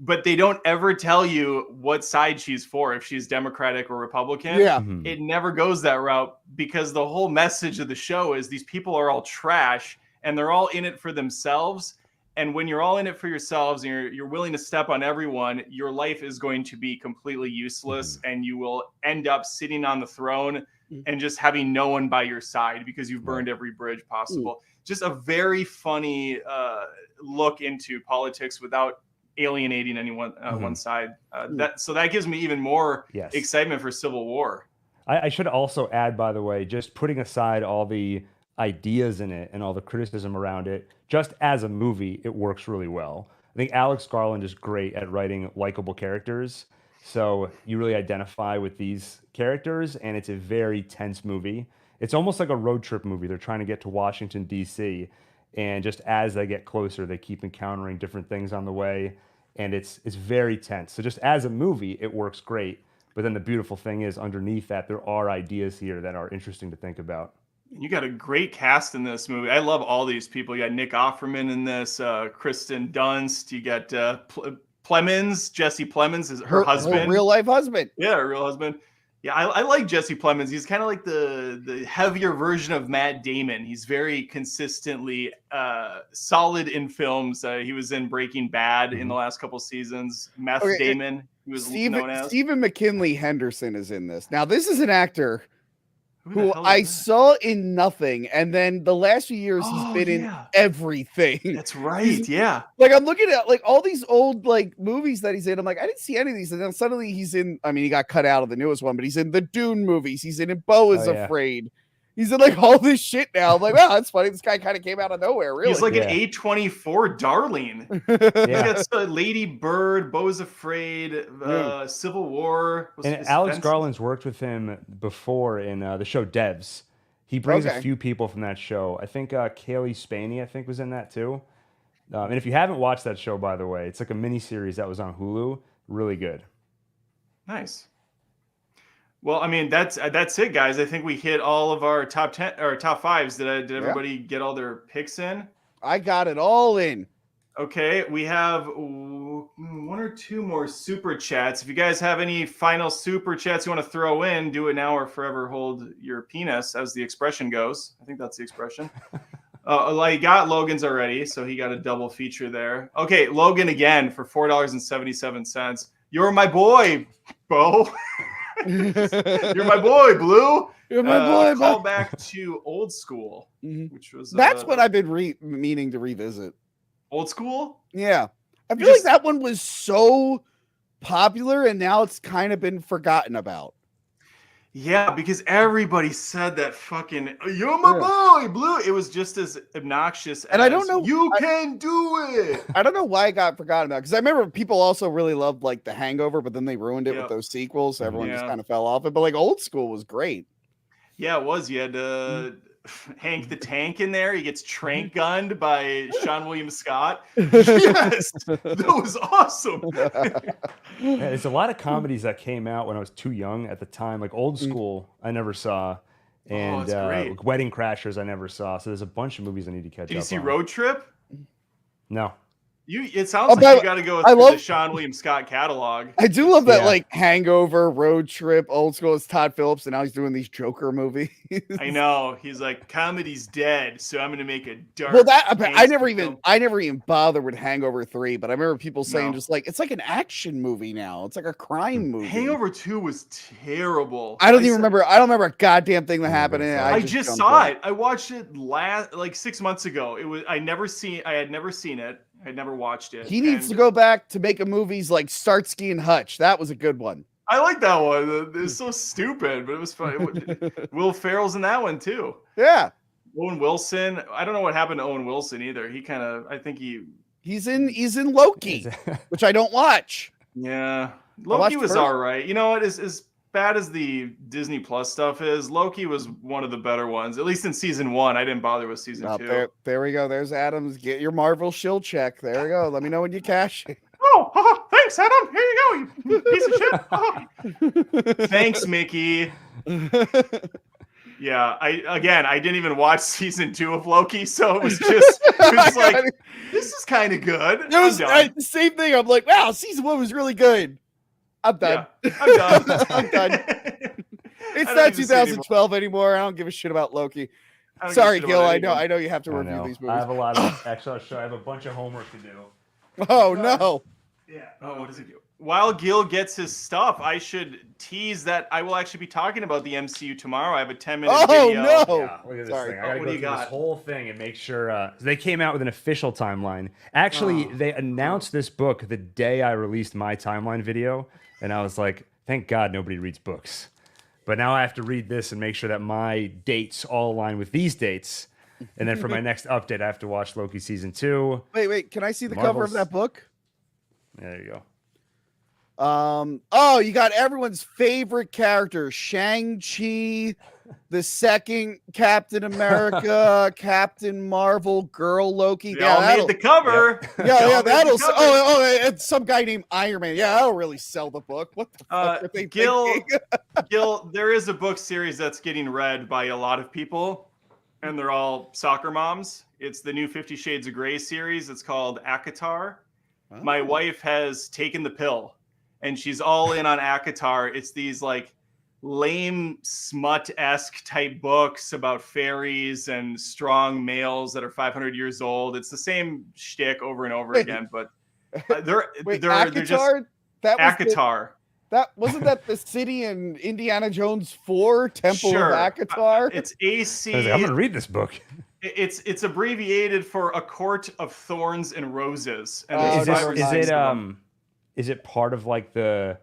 But they don't ever tell you what side she's for, if she's Democratic or Republican. Yeah. It never goes that route because the whole message of the show is these people are all trash and they're all in it for themselves. And when you're all in it for yourselves and you're willing to step on everyone, your life is going to be completely useless and you will end up sitting on the throne and just having no one by your side because you've burned every bridge possible. Just a very funny look into politics without alienating anyone one side. That gives me even more excitement for Civil War. I should also add, by the way, just putting aside all the ideas in it and all the criticism around it, just as a movie, it works really well. I think Alex Garland is great at writing likable characters. So you really identify with these characters, and it's a very tense movie. It's almost like a road trip movie. They're trying to get to Washington, D.C., and just as they get closer, they keep encountering different things on the way, and it's very tense. So just as a movie, it works great. But then the beautiful thing is, underneath that, there are ideas here that are interesting to think about. You got a great cast in this movie. I love all these people. You got Nick Offerman in this, Kristen Dunst. You got Plemons. Jesse Plemons is her husband. Her real life husband. Yeah, her real husband. Yeah, I like Jesse Plemons. He's kind of like the heavier version of Matt Damon. He's very consistently solid in films. He was in Breaking Bad in the last couple seasons. Meth Damon, he was known as. Stephen McKinley Henderson is in this. Now, this is an actor who I saw in nothing, and then the last few years he's been in everything. That's right, Like I'm looking at like all these old like movies that he's in. I'm like, I didn't see any of these, and then suddenly he's in. I mean, he got cut out of the newest one, but he's in the Dune movies. He's in Beau is Afraid. He's in like all this shit now. I'm like, wow, that's funny. This guy kind of came out of nowhere. Really, He's like an A24 darling. Yeah. He got Lady Bird, Beau's Afraid, Civil War. And Alex Garland's worked with him before in the show Devs. He brings a few people from that show. I think Kaylee Spaney, I think, was in that too. And if you haven't watched that show, by the way, it's like a mini series that was on Hulu. Really good. Nice. Well, I mean, that's it, guys. I think we hit all of our top 10 or top 5s. Did everybody get all their picks in? I got it all in. Okay, we have 1 or 2 more super chats. If you guys have any final super chats you want to throw in, do it now or forever hold your penis, as the expression goes. I think that's the expression. I got Logan's already, so he got a double feature there. Okay, Logan again for $4.77. You're my boy, Beau. You're my boy, Blue. You're my boy. Call back to Old School, which was that's what I've been meaning to revisit. Old School. Yeah, I feel like that one was so popular, and now it's kind of been forgotten about. Yeah, because everybody said that fucking "You're my boy, Blue." It was just as obnoxious. And I don't know. You can do it. I don't know why it got forgotten about, because I remember people also really loved like The Hangover, but then they ruined it with those sequels. So everyone just kind of fell off it. But like Old School was great. Yeah, it was. You had Hank the Tank in there. He gets trank gunned by Sean William Scott. Yes, that was awesome. There's a lot of comedies that came out when I was too young at the time. Like Old School, I never saw. And Wedding Crashers, I never saw. So there's a bunch of movies I need to catch up on. Did you see Road Trip? No. It sounds like you got to go through the Sean William Scott catalog. I do love that, like Hangover, Road Trip, Old School. It's Todd Phillips, and now he's doing these Joker movies. I know. He's like, comedy's dead, so I'm going to make a dark. Well, I never even bothered with Hangover 3, but I remember people saying just like it's like an action movie now. It's like a crime movie. Hangover 2 was terrible. I don't remember a goddamn thing that happened in it. I just saw it. I watched it like 6 months ago. I had never seen it. I'd never watched it. He needs to go back to making movies like Starsky and Hutch. That was a good one. I like that one. It's so stupid, but it was fun. Will Ferrell's in that one too. Yeah. Owen Wilson. I don't know what happened to Owen Wilson either. I think he's in Loki, which I don't watch. Yeah. Loki was all right. You know what? As bad as the Disney Plus stuff is, Loki was one of the better ones. At least in season 1. I didn't bother with season 2. There we go. There's Adams. Get your Marvel shield check. There we go. Let me know when you cash it. Oh, thanks, Adam. Here you go, you piece of shit. Thanks, Mickey. Yeah, I didn't even watch season 2 of Loki, so it was like, this is kind of good. It was the same thing. I'm like, wow, season 1 was really good. I'm done. Yeah, I'm done. I'm done. It's not 2012 anymore. I don't give a shit about Loki. Sorry, Gil. I know you have to review these movies. I have a lot of actually. I have a bunch of homework to do. Oh no. Yeah. Oh, what does it do? While Gil gets his stuff, I should tease that I will actually be talking about the MCU tomorrow. I have a 10-minute video. Oh no! Yeah, look at this thing. I gotta go through this whole thing and make sure they came out with an official timeline. Actually, they announced this book the day I released my timeline video, and I was like, "Thank God nobody reads books." But now I have to read this and make sure that my dates all align with these dates. And then for my next update, I have to watch Loki season 2. Wait, can I see the cover of that book? There you go. Oh, you got everyone's favorite character, Shang-Chi, the second Captain America, Captain Marvel, Girl Loki. They all made the cover. Yeah, that'll. It's some guy named Iron Man. Yeah, that'll really sell the book. What the fuck are they thinking? Gil, there is a book series that's getting read by a lot of people, and they're all soccer moms. It's the new 50 Shades of Grey series. It's called ACOTAR. Oh. My wife has taken the pill, and she's all in on ACOTAR. It's these like lame smut-esque type books about fairies and strong males that are 500 years old. It's the same shtick over and over again, but they're just ACOTAR. That wasn't that the city in Indiana Jones 4, Temple of ACOTAR? It's AC. I'm going to read this book. It's abbreviated for A Court of Thorns and Roses. And is it part of like the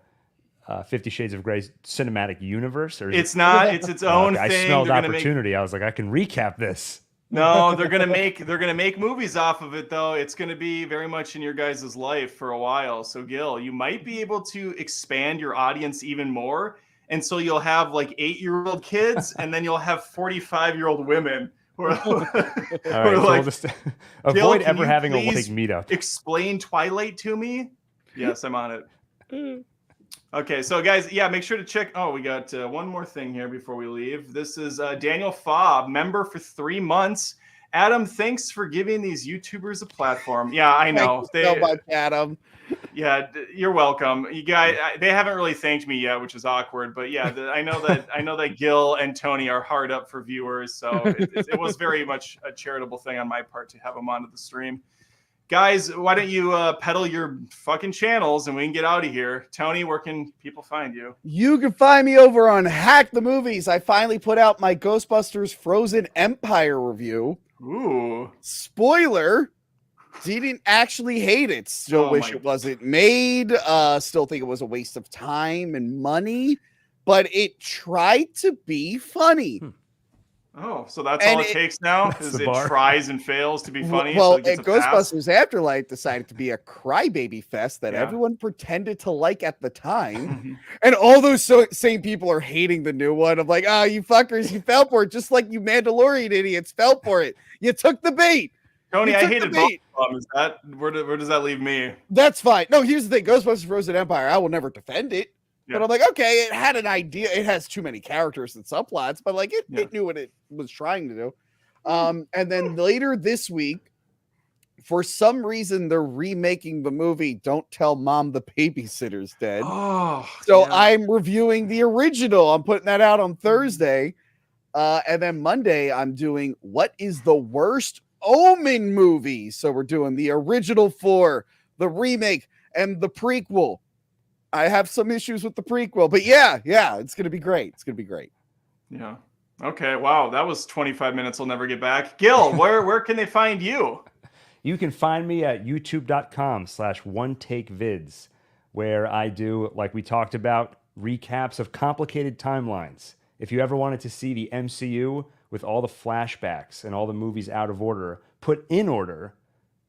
50 Shades of Grey cinematic universe? Or It's not. It's its own I thing. smelled They're gonna opportunity. I was like, I can recap this. No, they're gonna make movies off of it though. It's gonna be very much in your guys' life for a while. So Gil, you might be able to expand your audience even more. And so you'll have like 8-year-old kids, and then you'll have 45-year-old women who are, All right, so like, we'll just avoid can ever you having a please OneTake meetup. explain Twilight to me. Yes, I'm on it. Okay, so guys, yeah, make sure to check. Oh, we got one more thing here before we leave. This is Daniel Fobb, member for 3 months. Adam, thanks for giving these YouTubers a platform. Yeah, I know. Thank you so much, Adam. Yeah, you're welcome. You guys, they haven't really thanked me yet, which is awkward. But yeah, I know that Gil and Tony are hard up for viewers, so it was very much a charitable thing on my part to have them onto the stream. Guys, why don't you peddle your fucking channels and we can get out of here. Tony, where can people find you? You can find me over on Hack the Movies. I finally put out my Ghostbusters Frozen Empire review. Ooh. Spoiler, didn't actually hate it. Still wish it wasn't made. Still think it was a waste of time and money, but it tried to be funny. Oh, so that's all it takes now? Is it tries and fails to be funny? Well, so it Ghostbusters Afterlife decided to be a crybaby fest that everyone pretended to like at the time. And all those same people are hating the new one. I'm like, oh, you fuckers, you fell for it. Just like you Mandalorian idiots fell for it. You took the bait. Tony, I hated both of them. Is that, where does that leave me? That's fine. No, here's the thing. Ghostbusters Frozen Empire, I will never defend it. But I'm like, okay, it had an idea. It has too many characters and subplots, but like it knew what it was trying to do. And then later this week, for some reason, they're remaking the movie Don't Tell Mom the Babysitter's Dead. Oh, so I'm reviewing the original. I'm putting that out on Thursday. And then Monday, I'm doing What is the Worst Omen movie? So we're doing the original 4, the remake, and the prequel. I have some issues with the prequel, but yeah, it's going to be great. It's going to be great. Yeah. Okay. Wow. That was 25 minutes. We'll never get back. Gil, where can they find you? You can find me at youtube.com/OneTakeVids, where I do, like we talked about, recaps of complicated timelines. If you ever wanted to see the MCU with all the flashbacks and all the movies out of order, put in order,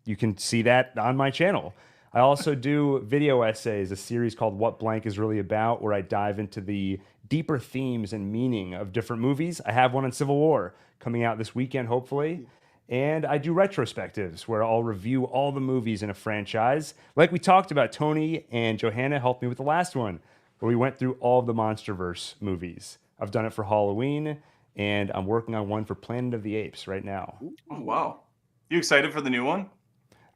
you can see that on my channel. I also do video essays, a series called What Blank is Really About, where I dive into the deeper themes and meaning of different movies. I have one on Civil War coming out this weekend, hopefully. And I do retrospectives where I'll review all the movies in a franchise. Like we talked about, Tony and Johanna helped me with the last one, where we went through all of the MonsterVerse movies. I've done it for Halloween, and I'm working on one for Planet of the Apes right now. Oh, wow. You excited for the new one?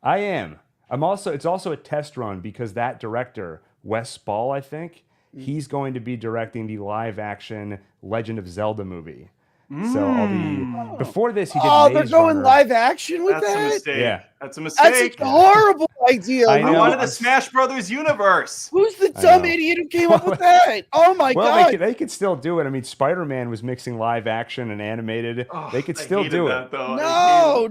I am. It's also a test run because that director, Wes Ball, I think, he's going to be directing the live action Legend of Zelda movie. So I'll be before this. He did Maze they're going Runner. live action with That's that. A mistake. Yeah, that's a mistake. That's a horrible idea. I I wanted a Smash Brothers universe. Who's the dumb idiot who came up with that? Oh my god! They could still do it. I mean, Spider-Man was mixing live action and animated. They could still do it. Though. No!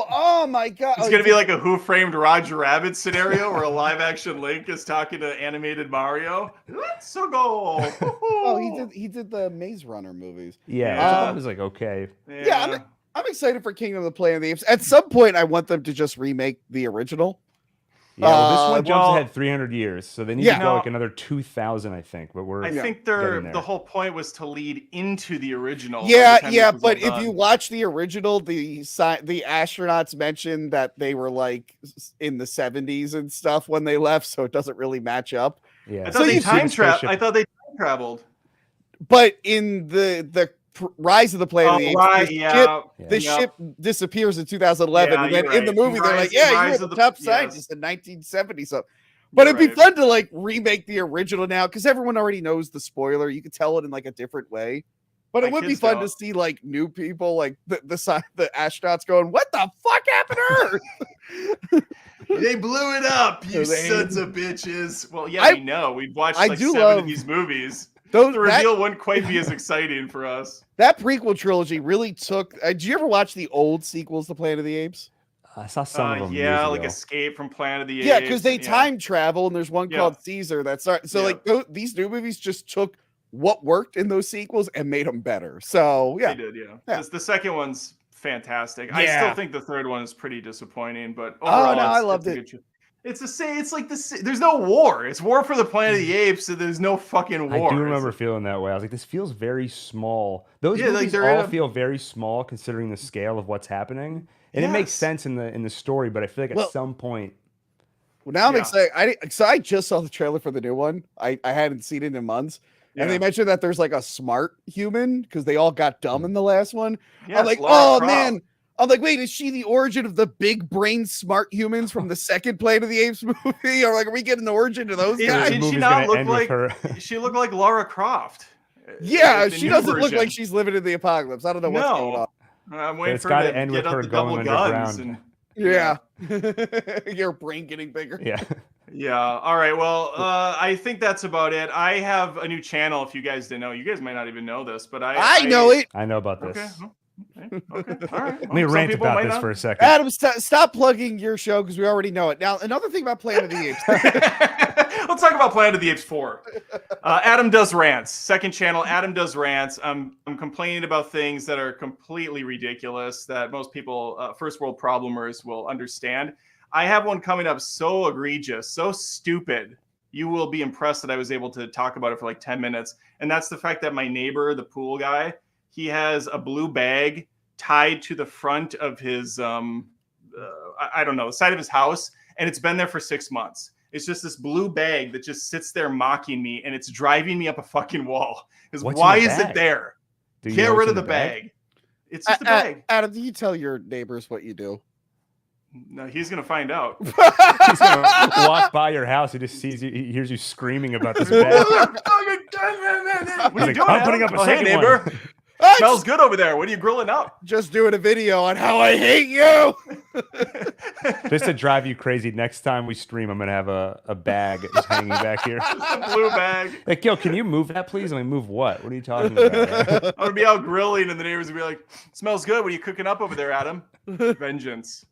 Oh my god! It's gonna be like a Who Framed Roger Rabbit scenario where a live action Link is talking to animated Mario. Let's go. Oh, he did the Maze Runner movies. Yeah, it was like okay. Yeah, I'm excited for Kingdom of the Planet of the Apes. At some point, I want them to just remake the original. Yeah, well, this one jumps ahead 300 years, so they need to go like another 2,000, I think. But I think the whole point was to lead into the original. Yeah, but if you watch the original, the astronauts mentioned that they were like in the 70s and stuff when they left, so it doesn't really match up. Yeah, I thought they time traveled. But in the Rise of the Planet of the Apes, the ship disappears in 2011, and then in the movie they're like, "Yeah, you were the top scientist in 1970 something." But it'd be fun to like remake the original now because everyone already knows the spoiler. You could tell it in like a different way. But it would be fun to see like new people, like the astronauts going, "What the fuck happened to Earth?" They blew it up, you sons of bitches. Well, we know. We've watched like 7 of these movies. The reveal wouldn't quite be as exciting for us. That prequel trilogy really took. Did you ever watch the old sequels to Planet of the Apes? I saw some of them. Yeah, years like ago. Escape from Planet of the Apes. Yeah, because they and- time travel, and there's one Yeah. called Caesar that's so Yeah. like these new movies just took what worked in those sequels and made them better. So yeah, They did, yeah. Yeah. The second one's fantastic. I Yeah. still think the third one is pretty disappointing, but Oh, overall, no, I it's loved a it. good show. It's the same. It's like this. There's no war. It's war for the Planet of the Apes, so there's no fucking war. I do remember feeling that way. I was like, this feels very small. Those Yeah, like movies they're in all a- feel very small considering the scale of what's happening. And it makes Yes. sense in the story, but I feel like at Well- some point, well, now I'm Yeah. excited. I just saw the trailer for the new one. I hadn't seen it in months. And they Yeah. mentioned that there's like a smart human because they all got dumb in the last one. Yeah, I'm it's like, Lara oh Croft. man. I'm like, wait, is she the origin of the big brain smart humans from the second Planet of the Apes movie? Or like, are we getting the origin of those Did- guys? did she movie's not gonna look end with like her. she looked like Lara Croft? Yeah, Like the she new doesn't look version. like she's living in the apocalypse. I don't know what's going on. I'm waiting it's for her gotta to end get with out her the double going guns underground. and Yeah. Your brain getting bigger. Yeah. yeah. All right. Well, I think that's about it. I have a new channel. If you guys didn't know, you guys might not even know this, but I know it. I know about this. Okay. Okay. All right. Let me Some rant people about might this not. for a second. Adam, stop plugging your show because we already know it. Now, another thing about Planet of the Apes. Let's talk about Planet of the Apes 4. Adam Does Rants, second channel. Adam Does Rants. I'm complaining about things that are completely ridiculous that most people, first world problemers, will understand. I have one coming up so egregious, so stupid. You will be impressed that I was able to talk about it for like 10 minutes. And that's the fact that my neighbor, the pool guy, he has a blue bag tied to the front of his, I don't know, the side of his house. And it's been there for 6 months. It's just this blue bag that just sits there mocking me, and it's driving me up a fucking wall. Because What's in why the is it bag? there? Do you Get know what's rid in of the the bag. It's just a bag. Adam, do you tell your neighbors what you do? No, he's gonna find out. He's gonna walk by your house. He just sees you. He hears you screaming about this bag. What are you like, doing? I'm putting Adam? up a hey, second neighbor. one. Smells good over there. What are you grilling up? Just doing a video on how I hate you. Just to drive you crazy, next time we stream, I'm gonna have a bag just hanging back here. Just a blue bag. Like, yo, can you move that, please? I'm like, move what? What are you talking about? I'm gonna be out grilling, and the neighbors will be like, "Smells good. What are you cooking up over there, Adam?" Vengeance,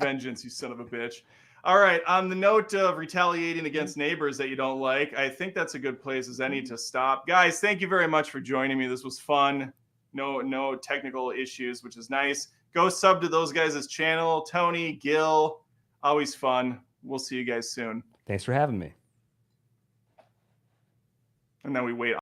vengeance, you son of a bitch. All right. On the note of retaliating against neighbors that you don't like, I think that's a good place as any to stop. Guys, thank you very much for joining me. This was fun. No technical issues, which is nice. Go sub to those guys' channel. Tony, Gil, always fun. We'll see you guys soon. Thanks for having me. And then we wait.